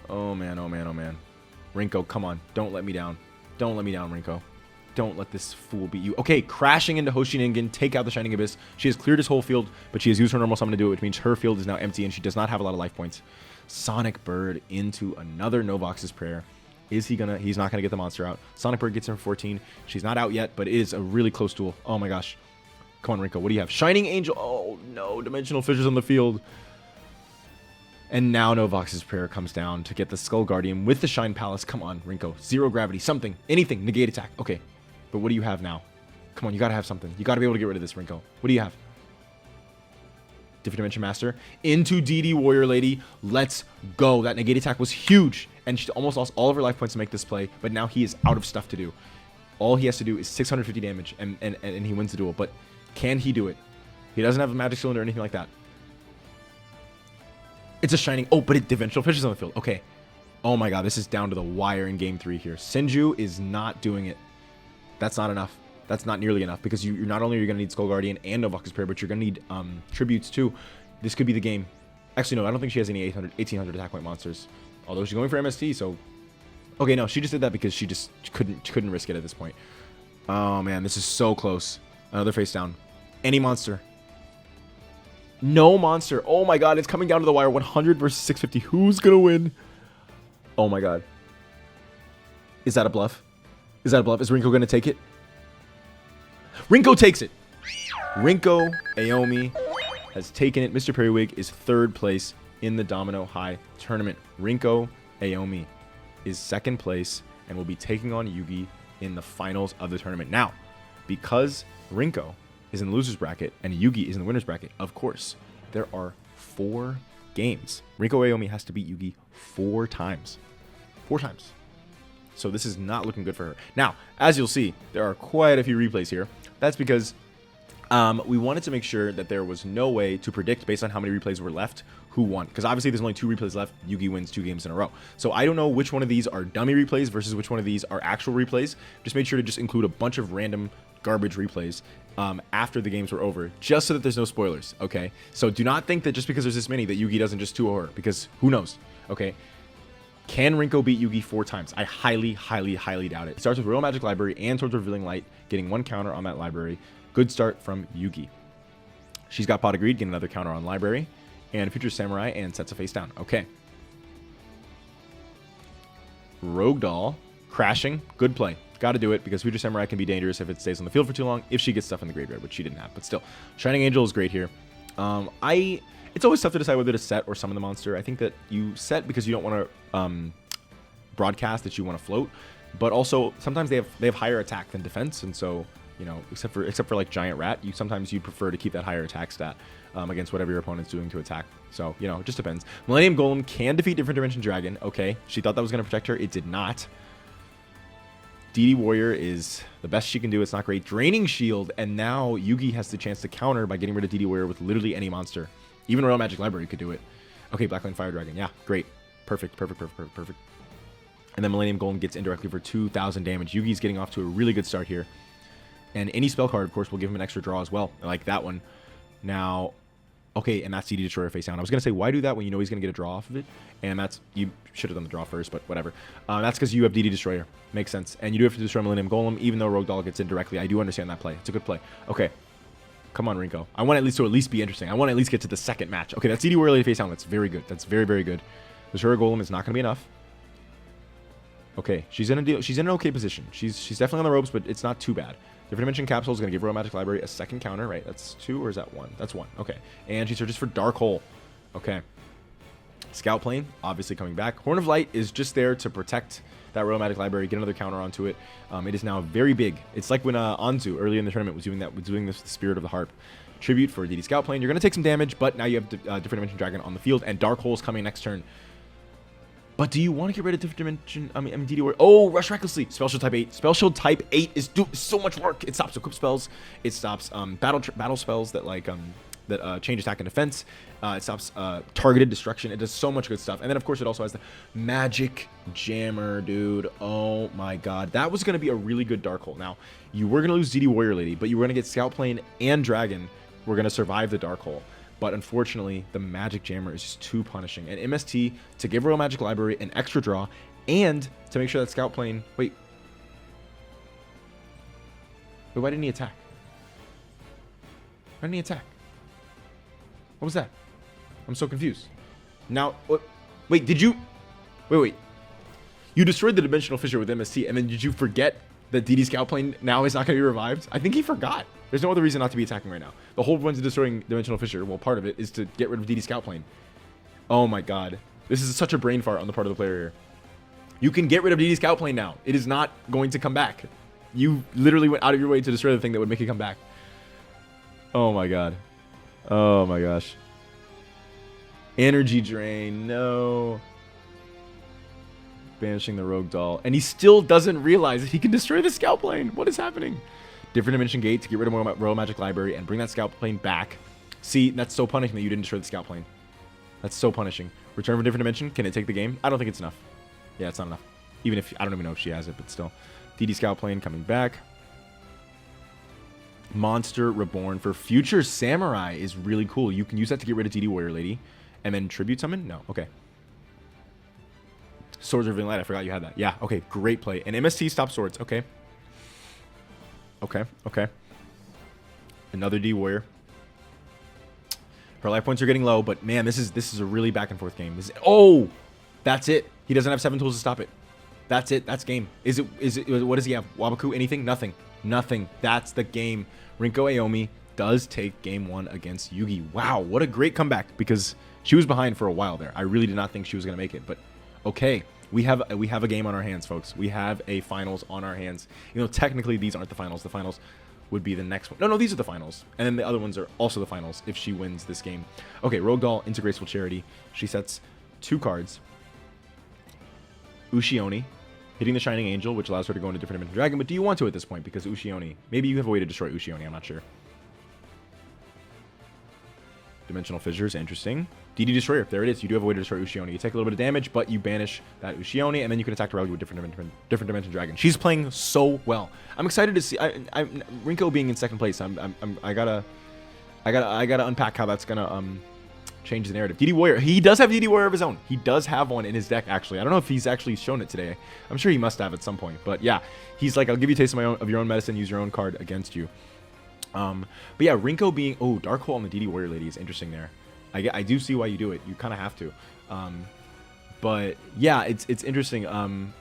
Oh, man, oh, man, oh, man. Rinko, come on. Don't let me down. Don't let me down, Rinko. Don't let this fool beat you. Okay, crashing into Hoshiningen, take out the Shining Abyss. She has cleared his whole field, but she has used her normal summon to do it, which means her field is now empty and she does not have a lot of life points. Sonic Bird into another Novox's Prayer. Is he gonna? He's not gonna get the monster out. Sonic Bird gets her 14. She's not out yet, but it is a really close duel. Oh my gosh. Come on, Rinko. What do you have? Shining Angel. Oh no, Dimensional Fissures on the field. And now Novox's Prayer comes down to get the Skull Guardian with the Shine Palace. Come on, Rinko. Zero gravity. Something. Anything. Negate attack. Okay. But what do you have now? Come on, you gotta have something. You gotta be able to get rid of this, Rinko. What do you have? Different Dimension Master into DD Warrior Lady. Let's go. That negate attack was huge, and she almost lost all of her life points to make this play, but now he is out of stuff to do. All he has to do is 650 damage, and he wins the duel. But can he do it? He doesn't have a magic cylinder or anything like that. It's a shining. Oh, but it dimensional fishes on the field. Okay. Oh my god, this is down to the wire in game 3 here. Senju is not doing it. That's not enough. That's not nearly enough, because you're not only are you going to need Skull Guardian and Novaca's Prayer, but you're going to need tributes too. This could be the game. Actually, no, I don't think she has any 1800 attack point monsters. Although she's going for MST, so... Okay, no, she just did that because she just couldn't risk it at this point. Oh man, this is so close. Another face down. Any monster. No monster. Oh my god, it's coming down to the wire. 100 versus 650. Who's going to win? Oh my god. Is that a bluff? Is that a bluff? Is Rinko going to take it? Rinko takes it. Rinko Aomi has taken it. Mr. Periwig is 3rd place in the Domino High tournament. Rinko Aomi is 2nd place and will be taking on Yugi in the finals of the tournament. Now, because Rinko is in the loser's bracket and Yugi is in the winner's bracket, of course, there are 4 games. Rinko Aomi has to beat Yugi 4 times. 4 times. So this is not looking good for her. Now, as you'll see, there are quite a few replays here. That's because we wanted to make sure that there was no way to predict, based on how many replays were left, who won. Because obviously there's only 2 replays left. Yugi wins 2 games in a row. So I don't know which one of these are dummy replays versus which one of these are actual replays. Just made sure to just include a bunch of random garbage replays after the games were over, just so that there's no spoilers, okay? So do not think that just because there's this many that Yugi doesn't just 2-0 her, because who knows, okay? Can Rinko beat Yugi 4 times? I highly, highly, highly doubt it. It starts with Royal Magic Library and Swords of Revealing Light, getting 1 counter on that library. Good start from Yugi. She's got Pot of Greed, getting another counter on library, and Future Samurai, and sets a face down. Okay. Rogue Doll, crashing, good play. Got to do it, because Future Samurai can be dangerous if it stays on the field for too long, if she gets stuff in the graveyard, which she didn't have, but still. Shining Angel is great here. It's always tough to decide whether to set or summon the monster. I think that you set because you don't want to broadcast that you want to float, but also sometimes they have higher attack than defense, and so, you know, except for like Giant Rat, sometimes you prefer to keep that higher attack stat against whatever your opponent's doing to attack. So, you know, it just depends. Millennium Golem can defeat Different Dimension Dragon. Okay, she thought that was going to protect her. It did not. DD Warrior is the best she can do. It's not great. Draining Shield, and now Yugi has the chance to counter by getting rid of DD Warrior with literally any monster. Even Royal Magic Library could do it. Okay, Blackline Fire Dragon. Yeah, great. Perfect, perfect, perfect, perfect, perfect. And then Millennium Golem gets indirectly for 2,000 damage. Yugi's getting off to a really good start here. And any spell card, of course, will give him an extra draw as well. I like that one. Now, okay, and that's DD Destroyer face down. I was going to say, why do that when you know he's going to get a draw off of it? And that's, you should have done the draw first, but whatever. That's because you have DD Destroyer. Makes sense. And you do have to destroy Millennium Golem, even though Rogue Doll gets in directly. I do understand that play. It's a good play. Okay. Come on, Rinko. I want to at least be interesting. I want to at least get to the 2nd match. Okay, that's DD Warrior Lady face down. That's very good. That's very, very good. The Destroyer Golem is not going to be enough. Okay, she's in an okay position. She's definitely on the ropes, but it's not too bad. Different Dimension Capsule is going to give Royal Magic Library a 2nd counter, right? That's 2, or is that 1? That's 1. Okay. And she searches for Dark Hole. Okay. Scout Plane, obviously coming back. Horn of Light is just there to protect that Royal Magic Library, get another counter onto it. It is now very big. It's like when Anzu earlier in the tournament was doing this with the Spirit of the Harp. Tribute for DD Scout Plane. You're going to take some damage, but now you have Different Dimension Dragon on the field, and Dark Hole's coming next turn. But do you want to get rid of Different Dimension? I mean, DD Warrior. Oh, Rush Recklessly. Spell Shield Type 8. Spell Shield Type 8 is so much work. It stops equip spells. It stops battle spells that change attack and defense. It stops targeted destruction. It does so much good stuff. And then, of course, it also has the Magic Jammer, dude. Oh, my God. That was going to be a really good Dark Hole. Now, you were going to lose DD Warrior Lady, but you were going to get Scout Plane and Dragon. We're going to survive the Dark Hole. But unfortunately, the Magic Jammer is just too punishing. And MST to give Royal Magic Library an extra draw and to make sure that Scout Plane... Wait, why didn't he attack? Why didn't he attack? What was that? I'm so confused. Now, wait, did you... Wait. You destroyed the Dimensional Fissure with MST, and then did you forget that DD Scout Plane now is not going to be revived? I think he forgot. There's no other reason not to be attacking right now. The whole point of destroying Dimensional Fissure, well, part of it, is to get rid of DD Scout Plane. Oh my god. This is such a brain fart on the part of the player here. You can get rid of DD Scout Plane now. It is not going to come back. You literally went out of your way to destroy the thing that would make it come back. Oh my god. Oh my gosh. Energy drain. No. Banishing the rogue doll. And he still doesn't realize that he can destroy the scout plane. What is happening? Different dimension gate to get rid of Royal Magic Library and bring that scout plane back. See, that's so punishing that you didn't destroy the scout plane. That's so punishing. Return from different dimension. Can it take the game? I don't think it's enough. Yeah, it's not enough. Even if, I don't even know if she has it, but still. DD scout plane coming back. Monster Reborn for Future Samurai is really cool. You can use that to get rid of DD Warrior Lady. And then Tribute Summon? No. Okay. Swords of Living Light. I forgot you had that. Yeah. Okay. Great play. And MST stop swords. Okay. Okay. Okay. Another D Warrior. Her life points are getting low, but man, this is a really back and forth game. Oh, that's it. He doesn't have 7 tools to stop it. That's it. That's game. Is it? What does he have? Wabaku? Anything? Nothing. Nothing. That's the game. Rinko Aomi does take game 1 against Yugi. Wow, what a great comeback, because she was behind for a while there. I really did not think she was going to make it, but okay. We have a game on our hands, folks. We have a finals on our hands. You know, technically these aren't the finals. The finals would be the next one. No, these are the finals. And then the other ones are also the finals if she wins this game. Okay, Rogue Doll into Graceful Charity. She sets 2 cards. Ushioni, hitting the Shining Angel, which allows her to go into different dimension dragon. But do you want to at this point? Because Ushioni, maybe you have a way to destroy Ushioni. I'm not sure. Dimensional Fissures, interesting. DD Destroyer, there it is. You do have a way to destroy Ushioni. You take a little bit of damage, but you banish that Ushioni, and then you can attack directly with different dimension dragon. She's playing so well. I'm excited to see. Rinko being in second place. I gotta unpack how that's gonna change the narrative. DD Warrior, he does have DD Warrior of his own. He does have one in his deck, actually. I don't know if he's actually shown it today. I'm sure he must have at some point. But yeah, he's like, I'll give you a taste of your own medicine. Use your own card against you. But yeah, Rinko being Dark Hole on the DD Warrior Lady is interesting there. I do see why you do it. You kind of have to. But yeah, it's interesting. I'm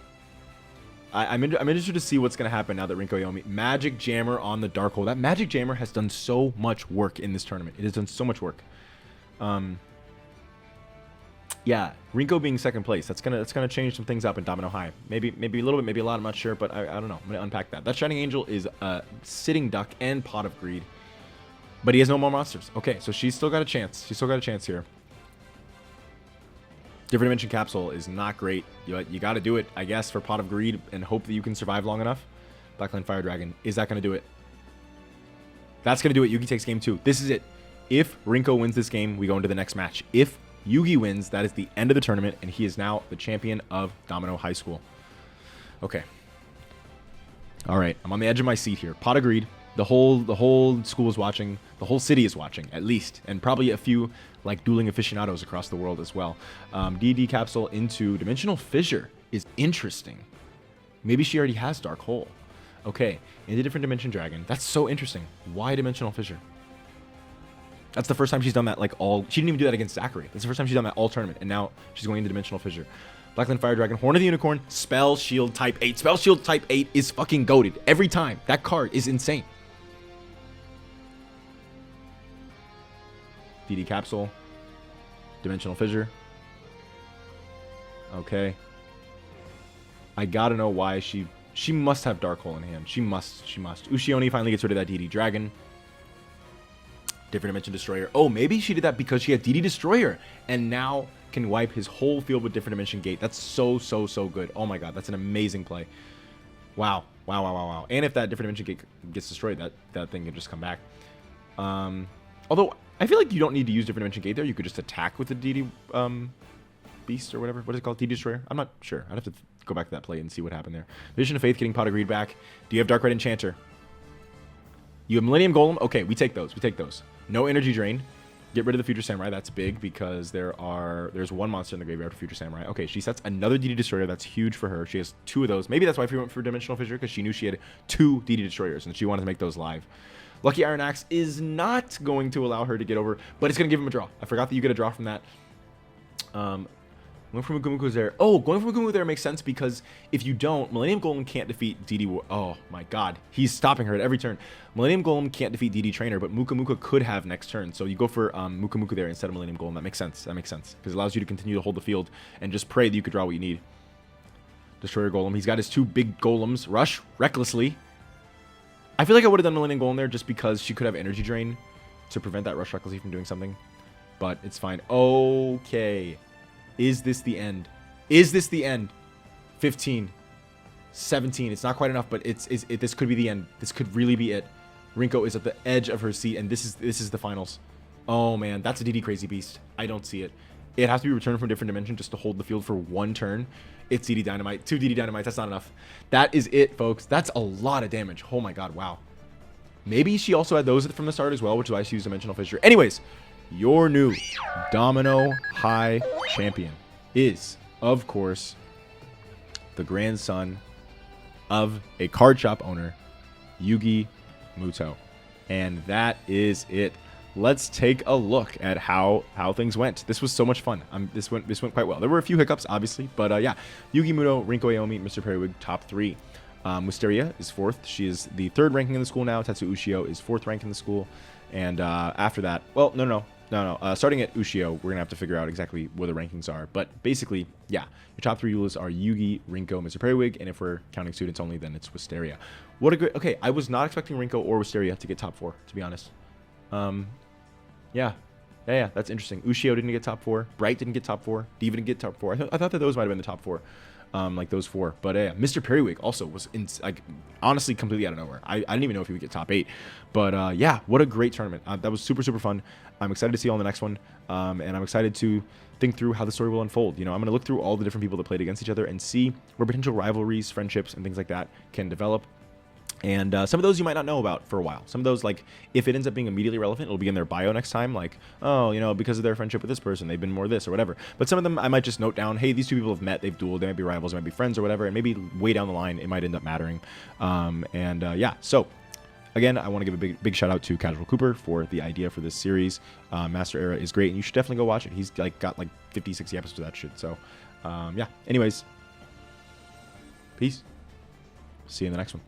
interested to see what's gonna happen now that Rinko Aomi Magic Jammer on the Dark Hole. That Magic Jammer has done so much work in this tournament. It has done so much work. Yeah, Rinko being second place. That's gonna change some things up in Domino High. Maybe a little bit, maybe a lot. I'm not sure, but I don't know. I'm gonna unpack that. That Shining Angel is a Sitting Duck and Pot of Greed, but he has no more monsters. Okay, so she's still got a chance. She's still got a chance here. Different Dimension Capsule is not great. You got to do it, I guess, for Pot of Greed and hope that you can survive long enough. Blackline Fire Dragon. Is that going to do it? That's going to do it. Yugi takes game 2. This is it. If Rinko wins this game, we go into the next match. If Yugi wins, that is the end of the tournament, and he is now the champion of Domino High School. Okay. All right. I'm on the edge of my seat here. Pot of Greed. The whole school is watching. The whole city is watching, at least. And probably a few, like, dueling aficionados across the world as well. DD Capsule into Dimensional Fissure is interesting. Maybe she already has Dark Hole. Okay. Into Different Dimension Dragon. That's so interesting. Why Dimensional Fissure? That's the first time she's done that, like, all... She didn't even do that against Zachary. That's the first time she's done that all tournament. And now she's going into Dimensional Fissure. Blackline Fire Dragon, Horn of the Unicorn, Spell Shield Type 8. Spell Shield Type 8 is fucking goated. Every time. That card is insane. DD Capsule. Dimensional Fissure. Okay. I gotta know why she must have Dark Hole in hand. She must. Ushioni finally gets rid of that DD Dragon. Different Dimension Destroyer. Oh, maybe she did that because she had DD Destroyer and now can wipe his whole field with Different Dimension Gate. That's so good. Oh my god, that's an amazing play. Wow. And if that Different Dimension Gate gets destroyed, that thing can just come back. Although I feel like you don't need to use Different Dimension Gate there. You could just attack with the DD Beast or whatever. What is it called? DD Destroyer? I'm not sure. I'd have to go back to that play and see what happened there. Vision of Faith getting Pot of Greed back. Do you have Dark Red Enchanter? You have Millennium Golem? Okay, we take those. No energy drain. Get rid of the Future Samurai. That's big because there's one monster in the graveyard for Future Samurai. Okay, she sets another DD Destroyer. That's huge for her. She has 2 of those. Maybe that's why she went for Dimensional Fissure, because she knew she had 2 DD Destroyers and she wanted to make those live. Lucky Iron Axe is not going to allow her to get over, but it's going to give him a draw. I forgot that you get a draw from that. Going for Mukumuku there. Oh, going for Mukumuku there makes sense because if you don't, Millennium Golem can't defeat DD... Oh my god. He's stopping her at every turn. Millennium Golem can't defeat DD Trainer, but Mukumuku could have next turn. So you go for Mukumuku there instead of Millennium Golem. That makes sense. Because it allows you to continue to hold the field and just pray that you could draw what you need. Destroyer Golem. He's got his 2 big golems. Rush recklessly. I feel like I would have done Millennium Golem there just because she could have Energy Drain to prevent that Rush recklessly from doing something. but it's fine. Okay. Is this the end? Is this the end? 15. 17. It's not quite enough, but this could be the end. This could really be it. Rinko is at the edge of her seat, and this is the finals. Oh, man. That's a DD Crazy Beast. I don't see it. It has to be returned from a different dimension just to hold the field for one turn. It's DD Dynamite. 2 DD Dynamites. That's not enough. That is it, folks. That's a lot of damage. Oh, my God. Wow. Maybe she also had those from the start as well, which is why she used Dimensional Fissure. Anyways, your new Domino High champion is, of course, the grandson of a card shop owner, Yugi Muto. And that is it. Let's take a look at how things went. This was so much fun. This went quite well. There were a few hiccups, obviously, but yeah. Yugi Muto, Rinko Aomi, Mr. Periwig, top 3. Wisteria is 4th. She is the 3rd ranking in the school now. Tetsu Ushio is 4th rank in the school. And after that, well, no. Starting at Ushio, we're going to have to figure out exactly where the rankings are. But basically, yeah, your top 3 duelists are Yugi, Rinko, Mr. Periwig, and if we're counting students only, then it's Wisteria. What a great... Okay, I was not expecting Rinko or Wisteria to get top 4, to be honest. Yeah, that's interesting. Ushio didn't get top 4. Bright didn't get top 4. Diva didn't get top 4. I thought that those might have been the top 4. Like those 4. But yeah, Mr. Periwig also was honestly completely out of nowhere. I didn't even know if he would get top 8. But yeah, what a great tournament. That was super, super fun. I'm excited to see you on the next one. And I'm excited to think through how the story will unfold. You know, I'm going to look through all the different people that played against each other and see where potential rivalries, friendships, and things like that can develop. And some of those you might not know about for a while. Some of those, like, if it ends up being immediately relevant, it'll be in their bio next time. Like, oh, you know, because of their friendship with this person, they've been more this or whatever. But some of them I might just note down, hey, these 2 people have met, they've dueled, they might be rivals, they might be friends or whatever. And maybe way down the line, it might end up mattering. Yeah, so again, I want to give a big shout out to Casual Cooper for the idea for this series. Master Era is great, and you should definitely go watch it. He's got like 50, 60 episodes of that shit. So yeah, anyways, peace. See you in the next one.